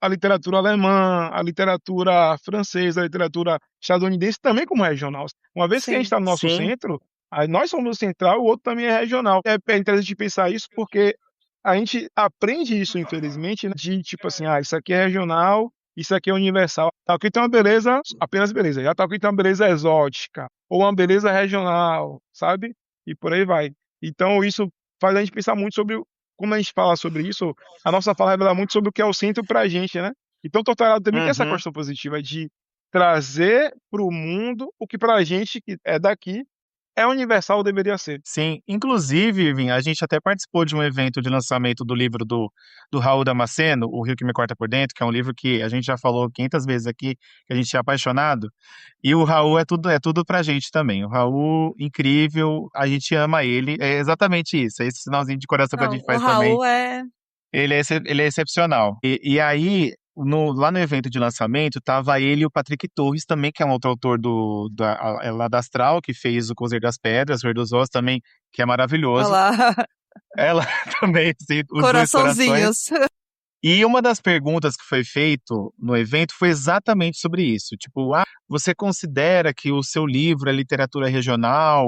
C: a literatura alemã, a literatura francesa, a literatura estadunidense também como regional. Uma vez que a gente
B: Sim.
C: está no nosso
A: sim.
C: centro, aí nós somos o central, o outro também é regional. É interessante pensar isso porque a gente aprende isso, infelizmente, né, de tipo assim, ah, isso aqui é regional, isso aqui é universal. Tal que tem uma beleza, apenas beleza. Já tal que tem uma beleza exótica, ou uma beleza regional, sabe? E por aí vai. Então isso faz a gente pensar muito sobre, como a gente fala sobre isso, a nossa fala revela muito sobre o que é o centro pra gente, né? Então, Torturado também tem essa
A: Uhum.
C: questão positiva de trazer para o mundo o que pra gente que é daqui é universal, deveria ser.
A: Sim, inclusive, Irving, a gente até participou de um evento de lançamento do livro do Raul Damasceno, O Rio que Me Corta por Dentro, que é um livro que a gente já falou 500 vezes aqui, que a gente é apaixonado, e o Raul é tudo pra gente também. O Raul, incrível, a gente ama ele, é exatamente isso, é esse sinalzinho de coração que a
B: Não,
A: gente
B: o
A: faz também.
B: Raul é.
A: Ele é excepcional. E aí, lá no evento de lançamento, tava ele e o Patrick Torres também, que é um outro autor lá da Astral, que fez o Cozer das Pedras, Ver dos Ossos também, que é
B: Olha
A: maravilhoso.
B: lá,
A: Ela também, assim, os dois corações.
B: coraçãozinhos.
A: E uma das perguntas que foi feito no evento foi exatamente sobre isso. Tipo, ah, você considera que o seu livro é literatura regional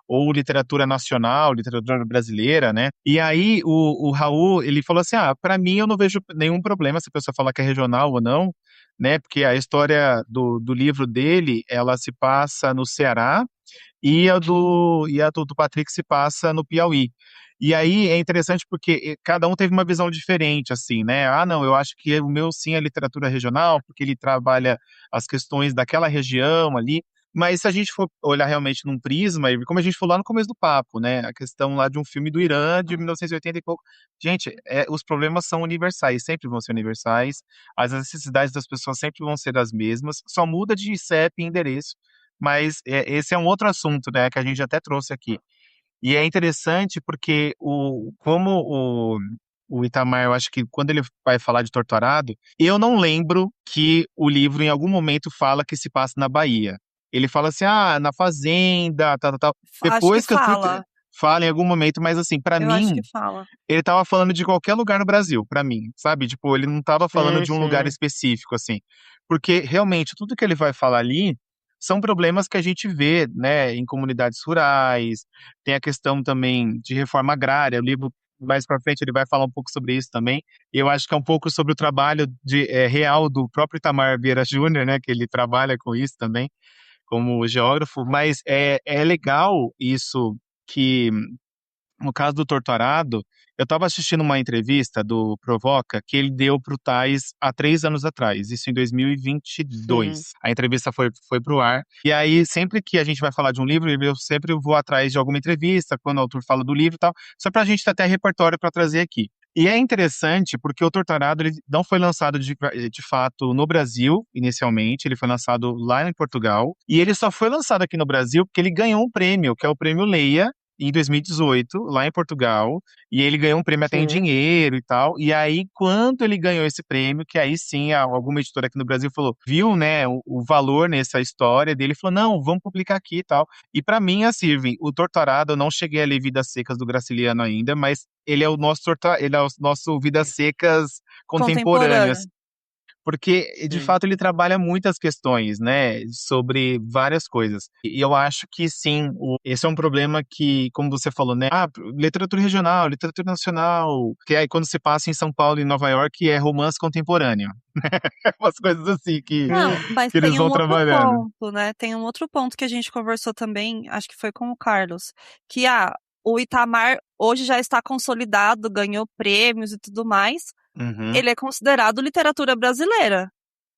A: ou literatura nacional, literatura brasileira, né? E aí o Raul, ele falou assim, ah, para mim eu não vejo nenhum problema se a pessoa falar que é regional ou não, né? Porque a história do livro dele, ela se passa no Ceará e a do Patrick se passa no Piauí. E aí é interessante porque cada um teve uma visão diferente, assim, né? Ah, não, eu acho que o meu sim é literatura regional, porque ele trabalha as questões daquela região ali. Mas se a gente for olhar realmente num prisma, e como a gente falou lá no começo do papo, né? A questão lá de um filme do Irã de 1980 e pouco. Gente, os problemas são universais, sempre vão ser universais. As necessidades das pessoas sempre vão ser as mesmas, só muda de CEP e endereço. Mas esse é um outro assunto, né, que a gente até trouxe aqui. E é interessante porque o Itamar, eu acho que quando ele vai falar de Torturado, eu não lembro que o livro em algum momento fala que se passa na Bahia. Ele fala assim, ah, na fazenda, tal, tal, tal.
B: Acho que
A: Depois que eu fui
B: fala.
A: fala em algum momento, mas assim, pra
B: Eu acho que
A: mim,
B: fala.
A: ele tava falando de qualquer lugar no Brasil, pra mim, sabe? Tipo, ele não tava falando
C: Sim,
A: de um lugar
C: sim.
A: específico, assim. Porque realmente tudo que ele vai falar ali são problemas que a gente vê, né, em comunidades rurais. Tem a questão também de reforma agrária. O livro mais pra frente ele vai falar um pouco sobre isso também. E eu acho que é um pouco sobre o trabalho real do próprio Itamar Vieira Júnior, né, que ele trabalha com isso também como geógrafo. Mas é legal isso que no caso do Torturado, eu estava assistindo uma entrevista do Provoca que ele deu para o Tais há 3 anos atrás, isso em 2022.
C: Sim,
A: A entrevista foi para o ar. E aí, sempre que a gente vai falar de um livro, eu sempre vou atrás de alguma entrevista, quando o autor fala do livro e tal, só para a gente ter até repertório para trazer aqui. E é interessante porque o Torturado ele não foi lançado de fato no Brasil, inicialmente, ele foi lançado lá em Portugal, e ele só foi lançado aqui no Brasil porque ele ganhou um prêmio, que é o Prêmio Leia, em 2018, lá em Portugal, e ele ganhou um prêmio até em
C: sim,
A: dinheiro e tal. E aí, quando ele ganhou esse prêmio, que aí sim, alguma editora aqui no Brasil falou, viu, né, o valor nessa história dele, falou, não, vamos publicar aqui e tal. E pra mim, assim, Irving, o Torturado, eu não cheguei a ler Vidas Secas do Graciliano ainda, mas ele é o nosso, ele é o nosso Vidas Secas contemporâneo,
B: Contemporâneo.
A: assim, porque de
C: sim.
A: fato ele trabalha muitas questões, né, sobre várias coisas. E eu acho que sim, esse é um problema que, como você falou, né, literatura regional, literatura nacional, que aí quando se passa em São Paulo e Nova York é romance contemporâneo. Umas coisas assim
B: Não, mas
A: que eles
B: tem
A: vão
B: um outro
A: trabalhando.
B: ponto, né? Tem um outro ponto que a gente conversou também, acho que foi com o Carlos, que o Itamar hoje já está consolidado, ganhou prêmios e tudo mais.
A: Uhum.
B: Ele é considerado literatura brasileira.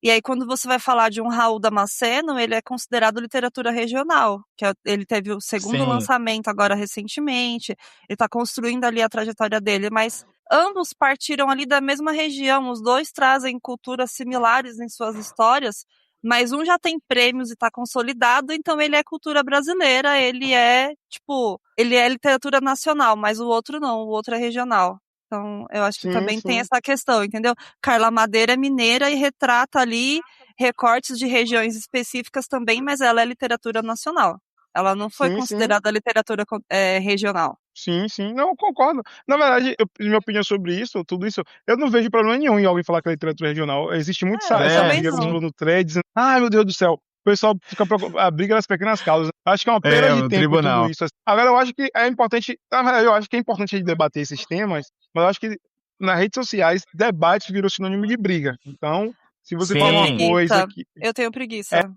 B: E aí, quando você vai falar de um Raul Damasceno, ele é considerado literatura regional, ele teve o segundo
A: Sim,
B: lançamento agora recentemente, ele está construindo ali a trajetória dele, mas ambos partiram ali da mesma região, os dois trazem culturas similares em suas histórias, mas um já tem prêmios e está consolidado, então ele é cultura brasileira, ele é, tipo, ele é literatura nacional, mas o outro não, o outro é regional. Então, eu acho que
C: Sim,
B: também tem
C: sim.
B: essa questão, entendeu? Carla Madeira é mineira e retrata ali recortes de regiões específicas também, mas ela é literatura nacional. Ela não foi
C: Sim, sim.
B: considerada literatura regional.
C: Sim, sim. Não, eu concordo. Na verdade, minha opinião sobre isso, tudo isso, eu não vejo problema nenhum em alguém falar que é literatura regional. Existe muito
B: É, eu
C: essa
B: também
A: é,
C: briga, como você
B: não.
C: falou no thread, dizendo, ai meu Deus do céu, o pessoal fica a briga das pequenas causas. Acho que é uma perda de
A: o
C: tempo e tudo
A: tribunal.
C: isso. Agora, eu acho que é importante, na verdade, eu acho que é importante a gente debater esses temas, mas eu acho que nas redes sociais, debate virou sinônimo de briga. Então, se você
B: E
C: fala uma
A: Sim,
C: coisa
B: preguiça.
C: que
B: Eu tenho preguiça.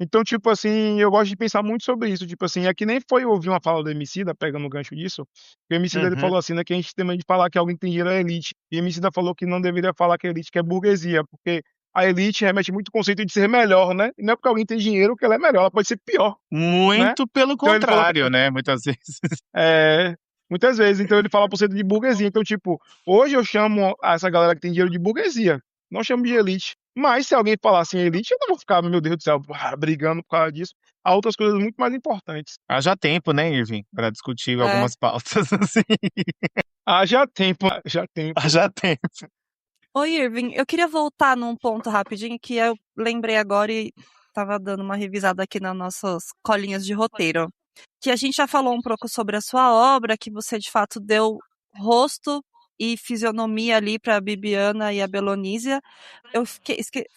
C: então, tipo assim, eu gosto de pensar muito sobre isso. Tipo assim, é que nem foi ouvir uma fala do Emicida, pegando o gancho disso, que o Emicida ele
A: uhum,
C: falou assim, né, que a gente tem medo de falar que alguém tem dinheiro é elite. E o Emicida falou que não deveria falar que é elite, que é burguesia, porque a elite remete muito ao conceito de ser melhor, né? E não é porque alguém tem dinheiro que ela é melhor, ela pode ser pior, né?
A: muito pelo
C: Então ele falou que
A: contrário, né? Muitas vezes.
C: é, muitas vezes, então ele fala o conceito de burguesia. Então, tipo, hoje eu chamo essa galera que tem dinheiro de burguesia, não chamo de elite. Mas se alguém falar assim elite, eu não vou ficar, meu Deus do céu, brigando por causa disso. Há outras coisas muito mais importantes.
A: Haja tempo, né, Irving, para discutir
B: É.
A: algumas pautas assim.
C: Haja tempo, haja tempo.
A: Haja tempo.
B: Oi, Irving, eu queria voltar num ponto rapidinho que eu lembrei agora e estava dando uma revisada aqui nas nossas colinhas de roteiro. Que a gente já falou um pouco sobre a sua obra, que você de fato deu rosto e fisionomia ali para a Bibiana e a Belonísia.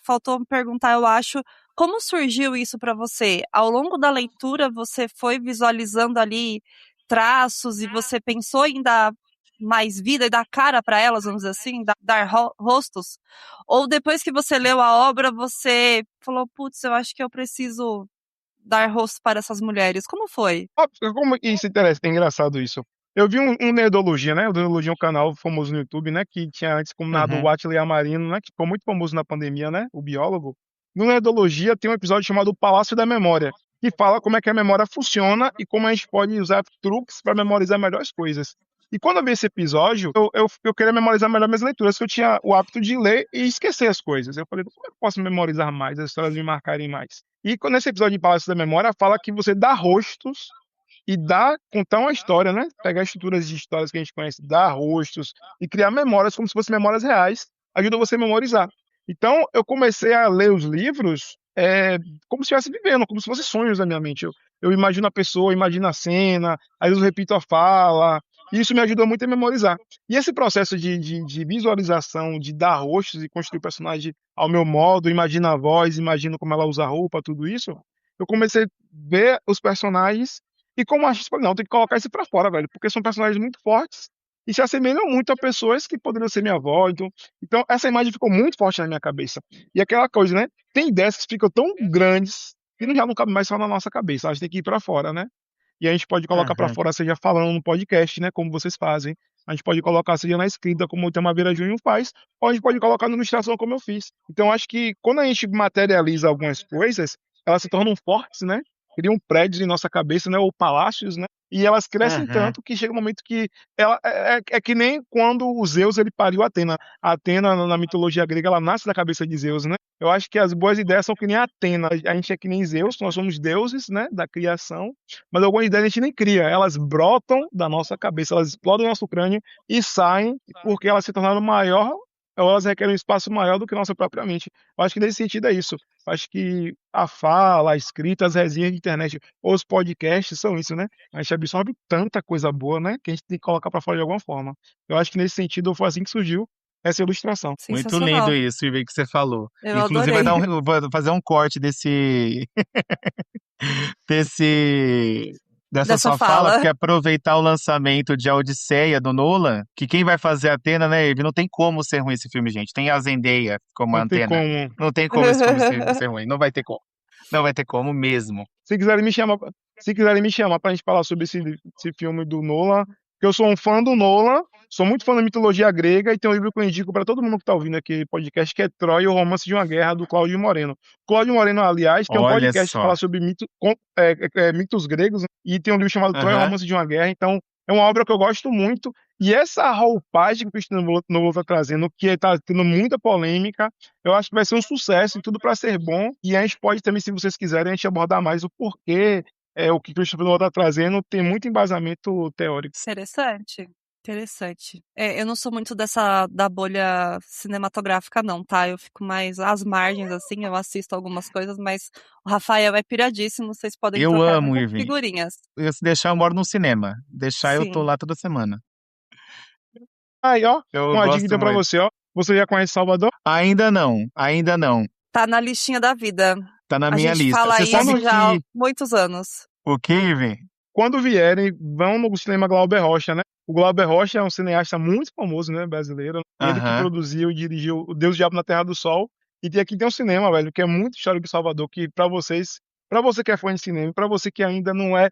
B: Faltou me perguntar, eu acho, como surgiu isso para você? Ao longo da leitura, você foi visualizando ali traços e você pensou em dar mais vida e dar cara para elas, vamos dizer assim, dar rostos? Ou depois que você leu a obra, você falou, putz, eu acho que eu preciso dar rosto para essas mulheres. Como foi?
C: Como isso é engraçado isso. Eu vi um Nerdologia, né? O Nerdologia é um canal famoso no YouTube, né? Que tinha antes como narrador o
A: Uhum.
C: Atila Yamarino, né? Que ficou muito famoso na pandemia, né? O biólogo. No Nerdologia tem um episódio chamado O Palácio da Memória, que fala como é que a memória funciona e como a gente pode usar truques para memorizar melhor as coisas. E quando eu vi esse episódio, eu queria memorizar melhor minhas leituras, porque eu tinha o hábito de ler e esquecer as coisas. Eu falei, como é que eu posso memorizar mais, as histórias me marcarem mais? E nesse episódio de Palácio da Memória fala que você dá rostos e contar uma história, né? Pegar estruturas de histórias que a gente conhece, dar rostos e criar memórias como se fossem memórias reais, ajuda você a memorizar. Então, eu comecei a ler os livros como se estivesse vivendo, como se fossem sonhos na minha mente. Eu imagino a pessoa, imagino a cena, às vezes eu repito a fala, e isso me ajudou muito a memorizar. E esse processo de visualização, de dar rostos e construir o personagem ao meu modo, imagino a voz, imagino como ela usa a roupa, tudo isso, eu comecei a ver os personagens e como a gente falou, não, tem que colocar isso pra fora, velho, porque são personagens muito fortes e se assemelham muito a pessoas que poderiam ser minha avó. Então essa imagem ficou muito forte na minha cabeça. E aquela coisa, né? Tem ideias que ficam tão grandes que já não cabe mais só na nossa cabeça, a gente tem que ir pra fora, né? E a gente pode colocar pra
A: Uhum.
C: fora, seja falando no podcast, né? Como vocês fazem. A gente pode colocar, seja na escrita, como o Itamavira Júnior faz, ou a gente pode colocar na ilustração, como eu fiz. Então, acho que quando a gente materializa algumas coisas, elas se tornam fortes, né? Criam prédios em nossa cabeça, né? Ou palácios, né? E elas crescem
A: Uhum.
C: tanto que chega um momento que ela é que nem quando o Zeus ele pariu Atena. A Atena, na mitologia grega, ela nasce da cabeça de Zeus, né? Eu acho que as boas ideias são que nem a Atena. A gente é que nem Zeus, nós somos deuses, né? Da criação. Mas algumas ideias a gente nem cria. Elas brotam da nossa cabeça, elas explodem o nosso crânio e saem porque elas se tornaram maior, ou elas requerem um espaço maior do que a nossa própria mente. Eu acho que nesse sentido é isso. Eu acho que a fala, a escrita, as resenhas de internet, os podcasts são isso, né? A gente absorve tanta coisa boa, né? Que a gente tem que colocar para fora de alguma forma. Eu acho que nesse sentido foi assim que surgiu essa ilustração.
A: Muito lindo
B: Sensacional.
A: isso, Ivi, que você falou.
B: Eu
A: Inclusive,
B: adorei.
A: vou fazer um corte desse, dessa
B: Dessa
A: sua fala,
B: fala.
A: porque aproveitar o lançamento de A Odisseia do Nolan, que quem vai fazer a Atena, né, Ivi? Não tem como ser ruim esse filme, gente. Tem a Zendaya como
C: Não tem
A: Antena.
C: como.
A: Não tem como esse filme ser ruim. Não vai ter como. Não vai ter como mesmo.
C: Se quiserem me chamar, se quiserem me chamar pra gente falar sobre esse filme do Nolan, que eu sou um fã do Nolan, sou muito fã da mitologia grega e tem um livro que eu indico para todo mundo que tá ouvindo aqui podcast, que é Troia, o Romance de uma Guerra, do Cláudio Moreno. Cláudio Moreno, aliás, tem um
A: Olha
C: podcast que
A: só.
C: fala sobre mitos gregos, né? E tem um livro chamado Troia, o
A: Aham.
C: Romance de uma Guerra, então é uma obra que eu gosto muito. E essa roupagem que o Cristiano Novo está trazendo, que está tendo muita polêmica, eu acho que vai ser um sucesso e tudo para ser bom. E a gente pode também, se vocês quiserem, a gente abordar mais o porquê, o que o Christopher Nolan está trazendo, tem muito embasamento teórico.
B: Interessante. Interessante. Eu não sou muito da bolha cinematográfica, não, tá? Eu fico mais às margens, assim, eu assisto algumas coisas, mas o Rafael é piradíssimo, vocês podem
A: Eu
B: trocar
A: amo,
B: muitas
A: Ivi.
B: figurinhas.
A: Se deixar, eu moro no cinema. Deixar, eu tô
B: Sim.
A: lá toda semana.
C: Aí, ó,
A: Eu
C: uma dica
A: gosto
C: então para
A: muito.
C: você, ó. Você já conhece Salvador?
A: Ainda não, ainda não.
B: Tá na listinha da vida.
A: Tá na
B: A
A: minha
B: gente
A: lista.
B: fala
A: Você sabe
B: isso já há
A: que
B: muitos anos.
A: o Kevin,
C: Quando vierem, vão no cinema Glauber Rocha, né? O Glauber Rocha é um cineasta muito famoso, né, brasileiro. Ele que
A: aham,
C: produziu e dirigiu O Deus e o Diabo na Terra do Sol. E aqui tem um cinema, velho, que é muito histórico de Salvador, que pra você que é fã de cinema, pra você que ainda não é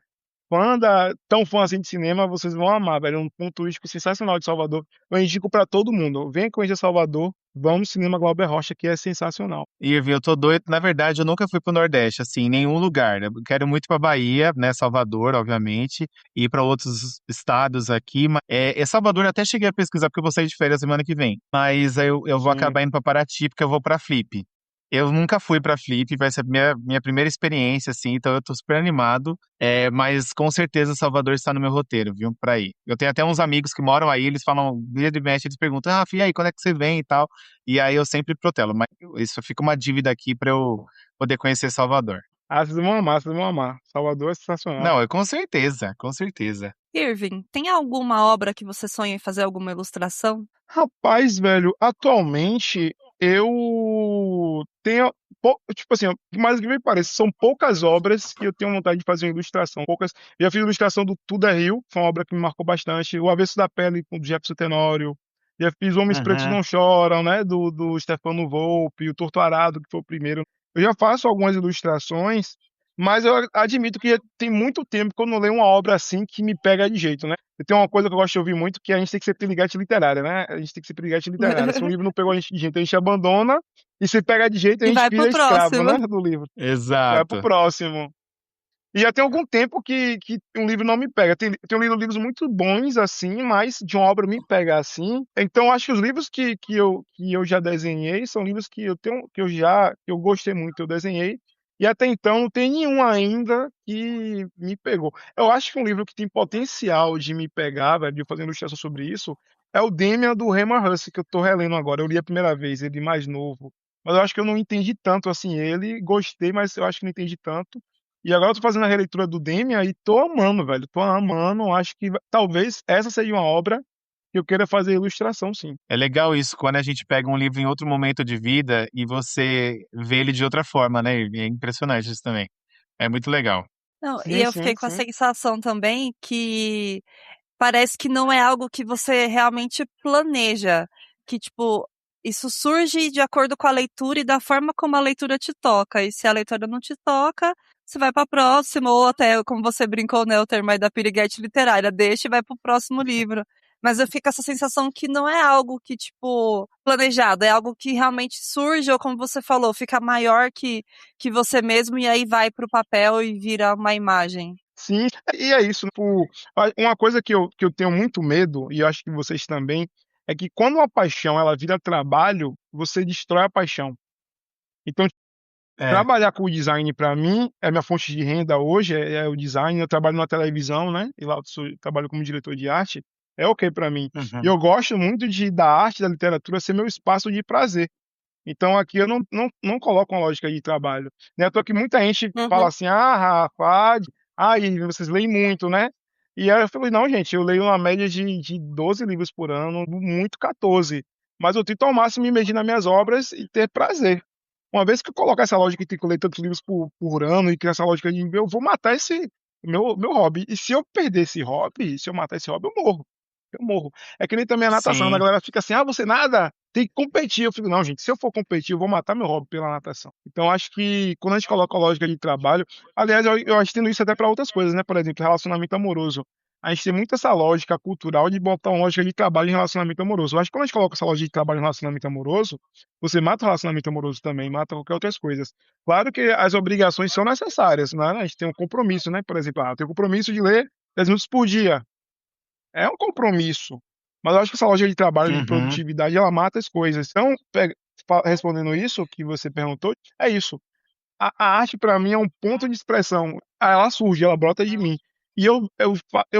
C: tão fã assim de cinema, vocês vão amar, velho. É um ponto turístico sensacional de Salvador. Eu indico pra todo mundo. Venha conhecer Salvador, vamos no cinema Glauber Rocha, que é sensacional.
A: Ivi, eu tô doido. Na verdade, eu nunca fui pro Nordeste, assim, em nenhum lugar. Eu quero muito ir pra Bahia, né, Salvador, obviamente, e para outros estados aqui. Salvador eu até cheguei a pesquisar, porque eu vou sair de férias semana que vem. Mas aí eu vou
C: Sim.
A: acabar indo pra Paraty, porque eu vou pra Flip. Eu nunca fui pra Flip, vai ser a minha primeira experiência, assim, então eu tô super animado. Mas com certeza Salvador está no meu roteiro, viu, pra ir. Eu tenho até uns amigos que moram aí, eles falam, vira de mexe, eles perguntam, e aí, quando é que você vem e tal? E aí eu sempre protelo, mas isso fica uma dívida aqui pra eu poder conhecer Salvador.
C: Ah, vocês vão amar, vocês vão amar. Salvador é sensacional.
A: Não, com certeza, com certeza.
B: Irving, tem alguma obra que você sonha em fazer alguma ilustração?
C: Rapaz, velho, atualmente Eu tenho, tipo assim, mais que me parece, são poucas obras que eu tenho vontade de fazer uma ilustração. Poucas. Já fiz ilustração do Tudo é Rio, foi uma obra que me marcou bastante. O Avesso da Pele, com o Jefferson Tenório. Já fiz Homens Pretos
A: Uhum.
C: Não Choram, né? Do Stefano Volpe, o Torto Arado, que foi o primeiro. Eu já faço algumas ilustrações, mas eu admito que tem muito tempo que eu não leio uma obra assim que me pega de jeito, né? E tem uma coisa que eu gosto de ouvir muito, que a gente tem que ser piriguete literária, né? A gente tem que ser piriguete literária. Se um livro não pegou a gente de jeito, a gente abandona, e se pega de jeito, a
B: E
C: gente
B: vai pro
C: vira escravo,
B: próximo.
C: né? Do livro. Vai pro
A: Exato.
C: próximo. E já tem algum tempo que um livro não me pega. Tenho lido livros muito bons, assim, mas de uma obra me pega assim. Então, acho que os livros que eu já desenhei são livros que eu tenho, que eu gostei muito, eu desenhei. E até então não tem nenhum ainda que me pegou. Eu acho que um livro que tem potencial de me pegar, velho, de eu fazer ilustração sobre isso, é o Demian do Raymond Huss, que eu tô relendo agora. Eu li a primeira vez, ele mais novo. Mas eu acho que eu não entendi tanto assim ele. Gostei, mas eu acho que não entendi tanto. E agora eu tô fazendo a releitura do Demian e tô amando, velho. Tô amando. Acho que talvez essa seja uma obra que eu queira fazer ilustração, sim.
A: É legal isso, quando a gente pega um livro em outro momento de vida e você vê ele de outra forma, né? E é impressionante isso também. É muito legal.
B: Não, e
C: Sim,
B: eu
C: sim,
B: fiquei com a
C: sim.
B: sensação também que parece que não é algo que você realmente planeja, que tipo, isso surge de acordo com a leitura e da forma como a leitura te toca. E se a leitura não te toca, você vai para próxima, ou até, como você brincou, né, o termo aí da piriguete literária, deixa e vai pro próximo livro. Mas eu fico com essa sensação que não é algo que, tipo, planejado, é algo que realmente surge, ou como você falou, fica maior que você mesmo, e aí vai pro papel e vira uma imagem.
C: Sim, e é isso. Tipo, uma coisa que eu tenho muito medo, e eu acho que vocês também, é que quando uma paixão ela vira trabalho, você destrói a paixão. Então,
A: É.
C: trabalhar com o design para mim é minha fonte de renda hoje, é o design. Eu trabalho na televisão, né? E lá trabalho como diretor de arte. É ok para mim. E
A: Uhum.
C: eu gosto muito da arte, da literatura ser meu espaço de prazer. Então aqui eu não coloco uma lógica de trabalho. Né? Tô que muita gente fala
B: Uhum.
C: assim, ah, Rafa, aí vocês leem muito, né? E aí eu falei, não, gente, eu leio uma média de 12 livros por ano, muito 14. Mas eu tento ao máximo me imergir nas minhas obras e ter prazer. Uma vez que eu colocar essa lógica de ter que ler tantos livros por ano e criar essa lógica de eu vou matar esse meu hobby. E se eu perder esse hobby, se eu matar esse hobby, eu morro. Eu morro. É que nem também a natação, né? A
A: Sim.
C: galera fica assim, ah, você nada? Tem que competir. Eu fico, não, gente, se eu for competir, eu vou matar meu hobby pela natação. Então, acho que quando a gente coloca a lógica de trabalho, aliás, eu estendo isso até para outras coisas, né? Por exemplo, relacionamento amoroso. A gente tem muito essa lógica cultural de botar uma lógica de trabalho em relacionamento amoroso. Eu acho que quando a gente coloca essa lógica de trabalho em relacionamento amoroso, você mata o relacionamento amoroso também, mata qualquer outras coisas. Claro que as obrigações são necessárias, né? A gente tem um compromisso, né? Por exemplo, eu tenho o compromisso de ler 10 minutos por dia. É um compromisso. Mas eu acho que essa loja de trabalho, de
A: Uhum.
C: produtividade, ela mata as coisas. Então, respondendo isso que você perguntou, é isso. A arte, para mim, é um ponto de expressão. Ela surge, ela brota de mim. E eu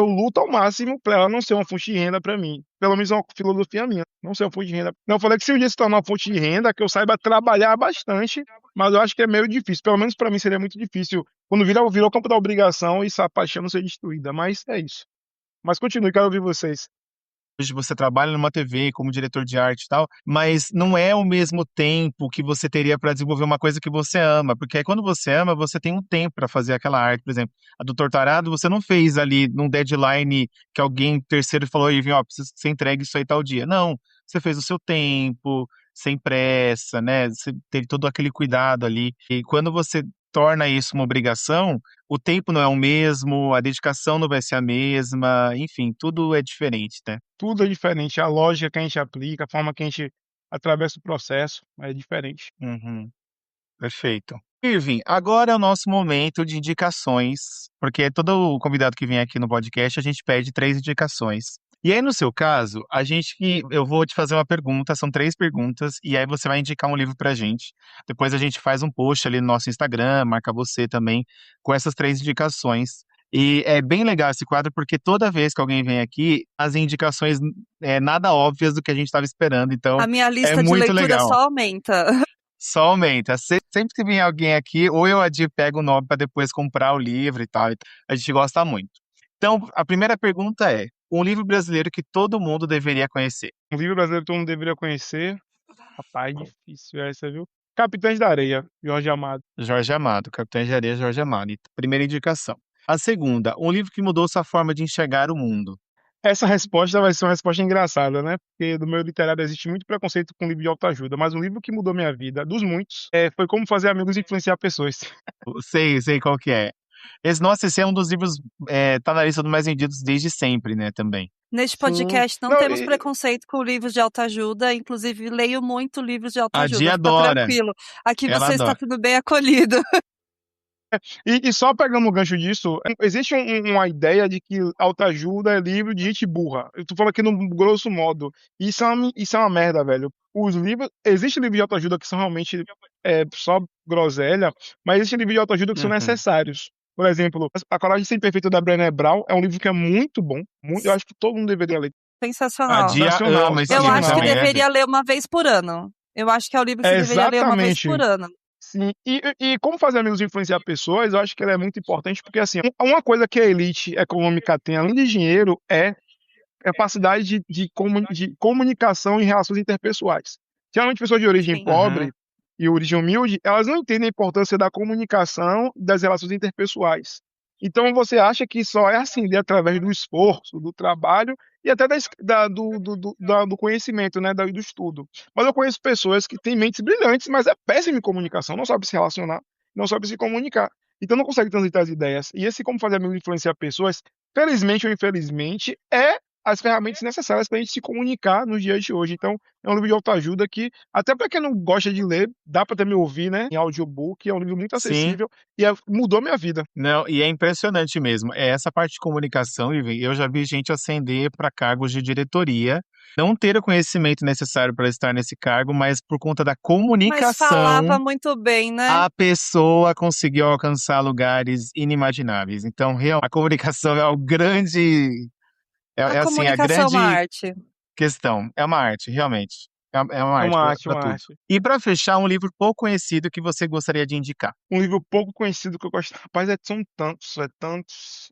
C: luto ao máximo para ela não ser uma fonte de renda para mim. Pelo menos é uma filosofia minha. Não ser uma fonte de renda. Não, eu falei que se um dia se tornar uma fonte de renda, que eu saiba trabalhar bastante, mas eu acho que é meio difícil. Pelo menos para mim seria muito difícil. Quando virou o campo da obrigação e essa paixão não ser destruída. Mas é isso. Mas continue, quero ouvir vocês.
A: Hoje você trabalha numa TV como diretor de arte e tal, mas não é o mesmo tempo que você teria para desenvolver uma coisa que você ama, porque aí quando você ama, você tem um tempo para fazer aquela arte, por exemplo, a do Tortarado você não fez ali num deadline que alguém terceiro falou, aí, ó, precisa que você entregue isso aí tal dia. Não, você fez o seu tempo, sem pressa, né? Você teve todo aquele cuidado ali. E quando você torna isso uma obrigação, o tempo não é o mesmo, a dedicação não vai ser a mesma, enfim, tudo é diferente, né?
C: Tudo é diferente, a lógica que a gente aplica, a forma que a gente atravessa o processo é diferente.
A: Uhum, perfeito. Irving, agora é o nosso momento de indicações, porque todo convidado que vem aqui no podcast, a gente pede 3 indicações. E aí, no seu caso, eu vou te fazer uma pergunta, são 3 perguntas, e aí você vai indicar um livro pra gente. Depois a gente faz um post ali no nosso Instagram, marca você também, com essas 3 indicações. E é bem legal esse quadro, porque toda vez que alguém vem aqui, as indicações nada óbvias do que a gente estava esperando, então
B: A minha
A: é
B: lista de
A: muito
B: leitura
A: legal.
B: só aumenta.
A: Só aumenta. Sempre que vem alguém aqui, ou eu a Di pega o nome para depois comprar o livro e tal. A gente gosta muito. Então, a primeira pergunta é: um livro brasileiro que todo mundo deveria conhecer.
C: Um livro brasileiro que todo mundo deveria conhecer. Rapaz, difícil essa, viu? Capitães da Areia, Jorge Amado.
A: Jorge Amado, Capitães de Areia, Jorge Amado. Primeira indicação. A segunda, um livro que mudou sua forma de enxergar o mundo.
C: Essa resposta vai ser uma resposta engraçada, né? Porque no meio literário existe muito preconceito com livro de autoajuda, mas um livro que mudou minha vida, dos muitos, foi Como Fazer Amigos e Influenciar Pessoas.
A: Sei qual que é. Nossa, esse é um dos livros, tá na lista dos mais vendidos desde sempre, né, também.
B: Neste
C: Sim.
B: podcast não
C: Não,
B: temos preconceito com livros de autoajuda, inclusive leio muito livros de
A: A Dia
B: autoajuda, fica
A: adora,
B: tranquilo. Aqui
A: ela
B: você está
A: adora.
B: sendo bem acolhido.
C: e só pegando o gancho disso, existe uma ideia de que autoajuda é livro de gente burra. Eu tô falando aqui no grosso modo. Isso é uma merda, velho. Os livros. Existe livro de autoajuda que são realmente só groselha, mas existe livro de autoajuda que são
A: Uhum.
C: necessários. Por exemplo, A Coragem Sem Perfeita da Brené Brown é um livro que é muito bom. Eu acho que todo mundo deveria ler.
A: A
B: Sensacional.
A: Dia
C: Nacional,
A: ama esse
B: Eu
A: livro
B: acho que
C: nacional.
A: também,
B: deveria ler uma vez por ano. Eu acho que é o livro que você deveria ler uma vez por
C: Exatamente.
B: ano.
C: Sim, e como fazer amigos e influenciar pessoas, eu acho que ela é muito importante, porque assim, uma coisa que a elite econômica tem, além de dinheiro, é capacidade de comunicação em relações interpessoais. Geralmente pessoas de origem
B: Sim.
C: pobre
A: Uhum.
C: e origem humilde, elas não entendem a importância da comunicação e das relações interpessoais. Então você acha que só é ascender através do esforço, do trabalho e até do conhecimento, né, do estudo. Mas eu conheço pessoas que têm mentes brilhantes, mas é péssima em comunicação, não sabe se relacionar, não sabe se comunicar. Então não consegue transitar as ideias. E esse como fazer amigo influenciar pessoas, felizmente ou infelizmente, é as ferramentas necessárias para a gente se comunicar nos dias de hoje. Então, é um livro de autoajuda que, até para quem não gosta de ler, dá para também ouvir, né, em audiobook. É um livro muito
A: Sim.
C: acessível e mudou minha vida.
A: Não, e é impressionante mesmo. Essa parte de comunicação, Ivan, eu já vi gente ascender para cargos de diretoria, não ter o conhecimento necessário para estar nesse cargo, mas por conta da
B: Mas falava
A: comunicação,
B: muito bem, né?
A: a pessoa conseguiu alcançar lugares inimagináveis. Então, a comunicação é o grande,
B: A
A: assim, a
B: comunicação é uma
A: grande
B: arte.
A: questão. É uma arte, realmente. É uma
C: É
A: arte
C: uma arte,
A: para
C: uma
A: tudo.
C: arte.
A: E para fechar, um livro pouco conhecido que você gostaria de indicar.
C: Um livro pouco conhecido que eu gosto. Rapaz, são tantos, é tantos.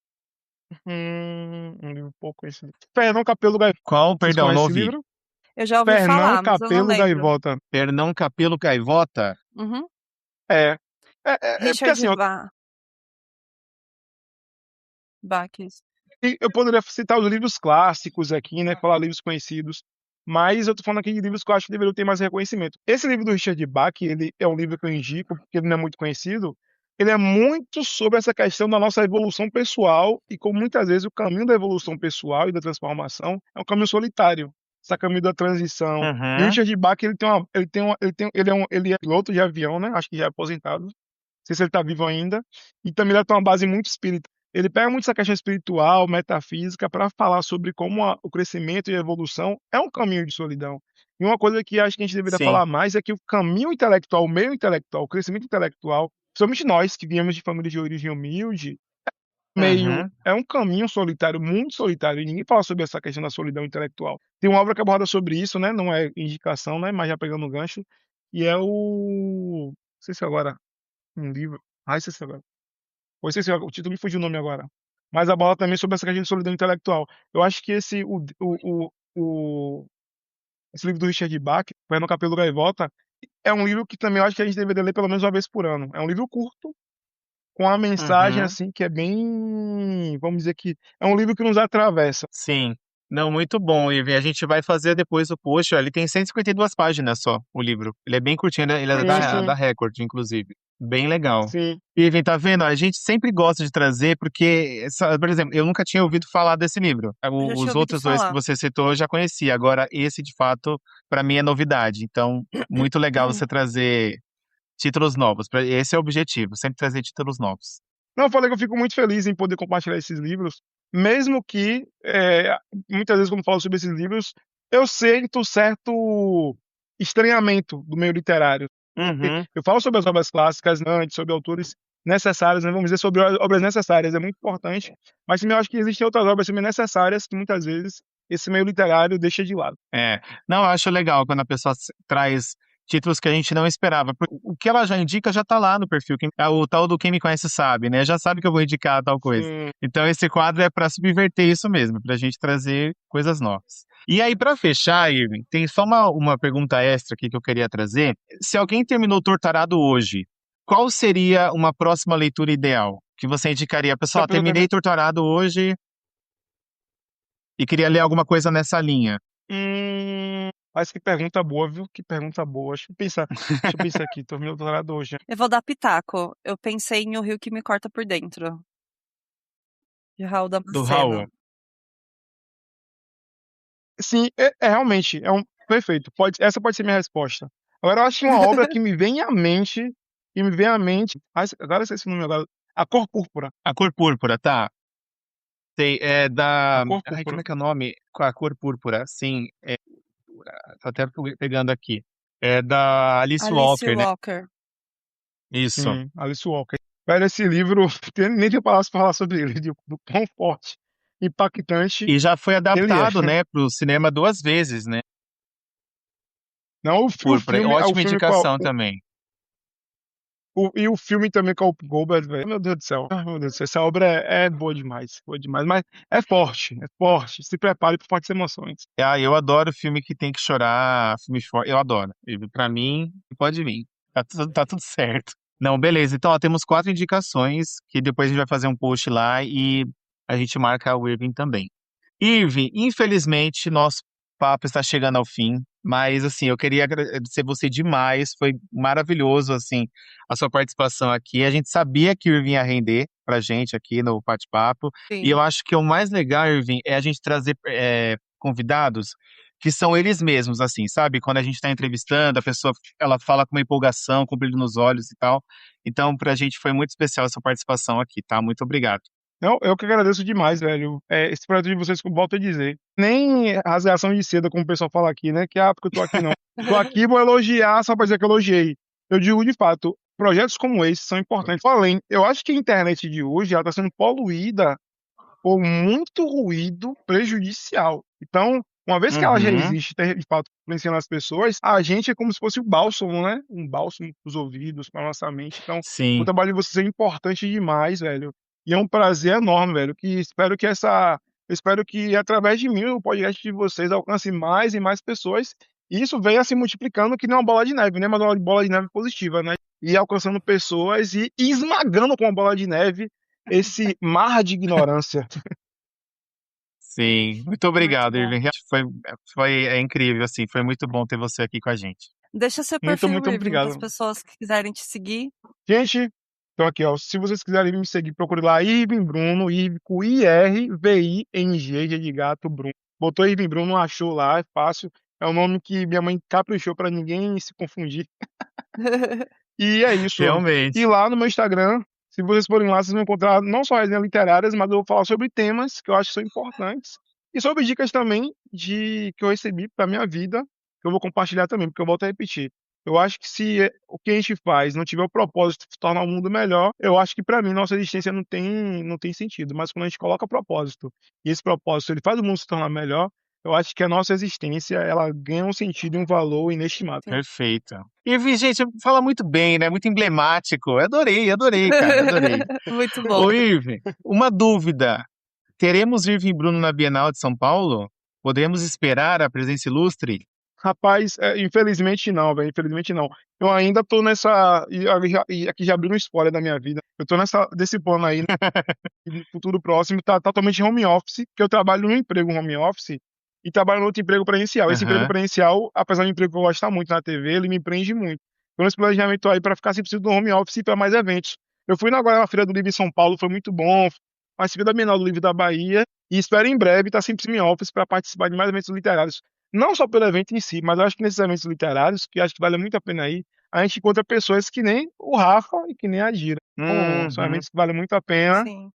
C: Um livro pouco conhecido. Fernão Capelo Gaivota.
A: Qual?
C: Vocês
A: Perdão, não
C: conhecem esse
A: ouvi.
C: livro?
B: Eu já ouvi
C: Fernão
B: falar, mas eu não
C: Capelo
B: lembro.
C: Gaivota.
A: Fernão Capelo Gaivota?
B: Uhum.
C: É. É porque
B: Richard
C: assim, ó,
B: Bachs.
C: eu poderia citar os livros clássicos aqui, né? Falar livros conhecidos. Mas eu tô falando aqui de livros que eu acho que deveriam ter mais reconhecimento. Esse livro do Richard Bach, ele é um livro que eu indico, porque ele não é muito conhecido. Ele é muito sobre essa questão da nossa evolução pessoal e como muitas vezes o caminho da evolução pessoal e da transformação é um caminho solitário. Esse caminho da transição. E o
A: Uhum.
C: Richard Bach, ele é piloto de avião, né? Acho que já é aposentado. Não sei se ele está vivo ainda. E também ele tem uma base muito espírita. Ele pega muito essa questão espiritual, metafísica, para falar sobre como o crescimento e a evolução é um caminho de solidão. E uma coisa que acho que a gente deveria
A: Sim.
C: falar mais é que o caminho intelectual, o meio intelectual, o crescimento intelectual, principalmente nós que viemos de famílias de origem humilde,
A: Uhum.
C: é um caminho solitário, muito solitário, e ninguém fala sobre essa questão da solidão intelectual. Tem uma obra que aborda sobre isso, né? Não é indicação, né? Mas já pegando o gancho, e é o. Não sei se agora. Um livro. Não sei se agora. Ou sei se o título me fugiu o nome agora. Mas aborda também sobre essa questão de solidão intelectual. Eu acho que esse livro do Richard Bach, Fernando Capelo Gaivota, é um livro que também eu acho que a gente deveria ler pelo menos uma vez por ano. É um livro curto, com uma mensagem
A: Uhum.
C: assim que é bem, vamos dizer que é um livro que nos atravessa.
A: Sim. Não, muito bom, Ivan. A gente vai fazer depois o post. Ó, ele tem 152 páginas só, o livro. Ele é bem curtinho, ele é
C: Sim,
A: da
C: sim,
A: Record, inclusive. Bem legal.
C: sim.
A: Ivan, tá vendo? A gente sempre gosta de trazer, porque, por exemplo, eu nunca tinha ouvido falar desse livro.
B: Eu já tinha
A: Os
B: ouvido
A: outros dois que
B: falar.
A: você citou eu já conhecia. Agora, esse, de fato, para mim é novidade. Então, muito legal você trazer títulos novos. Esse é o objetivo, sempre trazer títulos novos.
C: Não, eu falei que eu fico muito feliz em poder compartilhar esses livros, mesmo que muitas vezes quando falo sobre esses livros, eu sinto certo estranhamento do meio literário.
A: Uhum.
C: Eu falo sobre as obras clássicas, né, sobre autores necessários, né, vamos dizer sobre obras necessárias, é muito importante, mas também eu acho que existem outras obras também necessárias que muitas vezes esse meio literário deixa de lado.
A: Não, eu acho legal quando a pessoa traz títulos que a gente não esperava. O que ela já indica já tá lá no perfil. O tal do Quem Me Conhece Sabe, né? Já sabe que eu vou indicar tal coisa.
C: Sim.
A: Então esse quadro é para subverter isso mesmo, pra gente trazer coisas novas. E aí, para fechar, Irving, tem só uma pergunta extra aqui que eu queria trazer. Se alguém terminou Torturado hoje, qual seria uma próxima leitura ideal que você indicaria?
C: Se a
A: Pessoal,
C: pessoa
A: terminei
C: termina.
A: Torturado hoje e queria ler alguma coisa nessa linha.
C: Mas que pergunta boa, viu? Que pergunta boa. Deixa eu pensar aqui. Tô meio doutorado hoje.
B: Eu vou dar pitaco. Eu pensei em O Rio que Me Corta por Dentro, de Raul
A: Do Raul.
B: Damasceno.
C: Sim, realmente, perfeito. Essa pode ser minha resposta. Agora, eu acho que uma obra que me vem à mente, agora eu sei esse nome agora, A Cor Púrpura.
A: A Cor Púrpura, tá. Sei, é
C: A
A: da.
C: Cor
A: Ai, como
C: Púrpura.
A: é que é o nome? Com a Cor Púrpura, sim. Tô até pegando aqui. É da Alice
B: Alice
A: Walker, né?
B: Walker.
A: Isso.
C: Sim, Alice Walker. Velho, esse livro, nem tem palavras para falar sobre ele, do quão forte, impactante
A: E já foi
C: ele é.
A: adaptado, né, pro cinema 2 vezes, né?
C: Não, o
A: Púrpura.
C: filme, o
A: Ótima
C: filme com
A: indicação também.
C: e o filme também com o Goldberg, velho. Meu Deus do céu. Ah, meu Deus do céu. Essa obra é boa demais. Boa demais. Mas é forte. É forte. Se prepare para fortes emoções.
A: Ah, eu adoro filme que tem que chorar, filme forte. Eu adoro. E pra mim, pode vir. Tá tudo certo. Não, beleza. Então, ó, temos 4 indicações que depois a gente vai fazer um post lá e a gente marca o Irving também. Irving, infelizmente, nosso papo está chegando ao fim, mas assim, eu queria agradecer você demais, foi maravilhoso assim a sua participação aqui. A gente sabia que o Irving ia render pra gente aqui no bate-papo, e eu
B: Sim.
A: acho que o mais legal, Irving, é a gente trazer convidados que são eles mesmos, assim, sabe? Quando a gente está entrevistando, a pessoa ela fala com uma empolgação, com um brilho nos olhos e tal. Então, pra gente foi muito especial essa participação aqui, tá? Muito obrigado.
C: Não, eu que agradeço demais, velho. Esse projeto de vocês, que eu volto a dizer. Nem rasgação de seda, como o pessoal fala aqui, né? Porque eu tô aqui, não. Tô aqui, vou elogiar só pra dizer que eu elogiei. Eu digo de fato, projetos como esse são importantes. Além, eu acho que a internet de hoje, ela tá sendo poluída por muito ruído prejudicial. Então, uma vez que ela já
A: Uhum,
C: existe, de fato, influenciando as pessoas, a gente é como se fosse o bálsamo, né? Um bálsamo pros ouvidos, pra nossa mente. Então, o
A: sim.
C: trabalho de vocês é importante demais, velho. E é um prazer enorme, velho. Eu espero que através de mim o podcast de vocês alcance mais e mais pessoas. E isso venha se multiplicando que nem uma bola de neve, né? Mas uma bola de neve positiva, né? E alcançando pessoas e esmagando com uma bola de neve esse mar de ignorância.
A: Sim, muito
B: Muito
A: obrigado,
B: bom.
A: Irving. Foi incrível, assim, foi muito bom ter você aqui com a gente.
B: Deixa seu
C: Muito,
B: perfil,
C: muito
B: Irving, para as
C: obrigado.
B: pessoas que quiserem te seguir.
C: Gente, então aqui, ó. Se vocês quiserem me seguir, procure lá Irving Bruno, Irving com IRVING, G de gato, Bruno. Botou Irving Bruno, achou lá, é fácil. É um nome que minha mãe caprichou pra ninguém se confundir. E é isso. E
A: Realmente.
C: lá no meu Instagram, se vocês forem lá, vocês vão encontrar não só resenhas literárias, mas eu vou falar sobre temas que eu acho que são importantes. E sobre dicas também que eu recebi para minha vida, que eu vou compartilhar também, porque eu volto a repetir. Eu acho que se o que a gente faz não tiver o propósito de tornar o mundo melhor, eu acho que para mim nossa existência não tem sentido. Mas quando a gente coloca propósito, e esse propósito ele faz o mundo se tornar melhor, eu acho que a nossa existência ela ganha um sentido e um valor inestimável.
B: Sim.
A: Perfeito. Irving, gente, fala muito bem, né? Muito emblemático. Eu adorei, cara, adorei.
B: Muito
A: Ô,
B: bom.
A: Irving, uma dúvida. Teremos Irving Bruno na Bienal de São Paulo? Podemos esperar a presença ilustre?
C: Rapaz, infelizmente não, velho, infelizmente não. Eu ainda tô nessa e aqui já abriu um spoiler da minha vida. Eu tô desse plano aí, e no futuro próximo tá totalmente home office, que eu trabalho num emprego home office e trabalho no outro emprego presencial. Esse emprego
A: Aham.
C: presencial, apesar de um emprego que eu gosto muito na TV, ele me prende muito. Então esse planejamento aí para ficar sempre preciso do home office e para mais eventos. Eu fui agora na Feira do Livro em São Paulo, foi muito bom. Participei da Bienal do Livro da Bahia e espero em breve estar sempre em office para participar de mais eventos literários. Não só pelo evento em si, mas eu acho que nesses eventos literários, que acho que vale muito a pena ir, a gente encontra pessoas que nem o Rafa e que nem a Dira. Então, são
A: Uhum.
C: eventos que valem muito a pena.
B: Sim.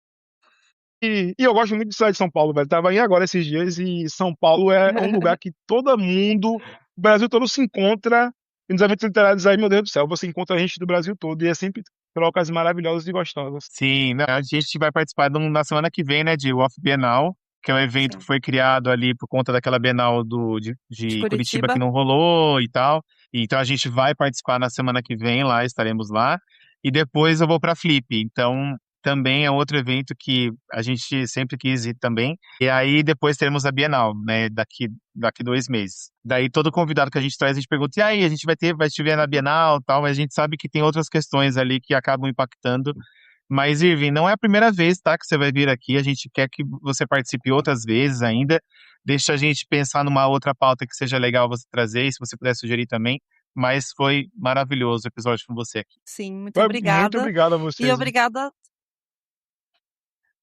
C: E eu gosto muito de cidade de São Paulo, velho. Tava aí agora esses dias e São Paulo é um lugar que todo mundo, o Brasil todo se encontra. E nos eventos literários aí, meu Deus do céu, você encontra gente do Brasil todo e é sempre trocas maravilhosas e gostosas.
A: Sim, né, a gente vai participar na semana que vem, né, de Off Bienal, que é um evento que
B: Sim.
A: foi criado ali por conta daquela Bienal
B: De
A: de Curitiba que
B: Curitiba.
A: não rolou e tal. Então a gente vai participar na semana que vem lá, estaremos lá. E depois eu vou para Flip. Então também é outro evento que a gente sempre quis ir também. E aí depois teremos a Bienal, né? Daqui 2 meses. Daí todo convidado que a gente traz, a gente pergunta, e aí, a gente vai te ver na Bienal e tal, mas a gente sabe que tem outras questões ali que acabam impactando. Mas, Irving, não é a primeira vez, tá, que você vai vir aqui. A gente quer que você participe outras vezes ainda. Deixa a gente pensar numa outra pauta que seja legal você trazer, e se você puder sugerir também. Mas foi maravilhoso o episódio com você aqui.
B: Sim, muito
C: Muito
B: obrigada.
C: obrigado a
B: E
C: vocês.
B: obrigada.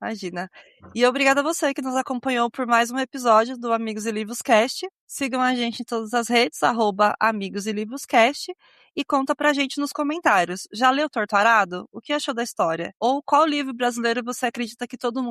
B: Imagina. E obrigada a você que nos acompanhou por mais um episódio do Amigos e Livros Cast. Sigam a gente em todas as redes, @Amigos e Livros Cast, e conta pra gente nos comentários. Já leu Torto Arado? O que achou da história? Ou qual livro brasileiro você acredita que todo mundo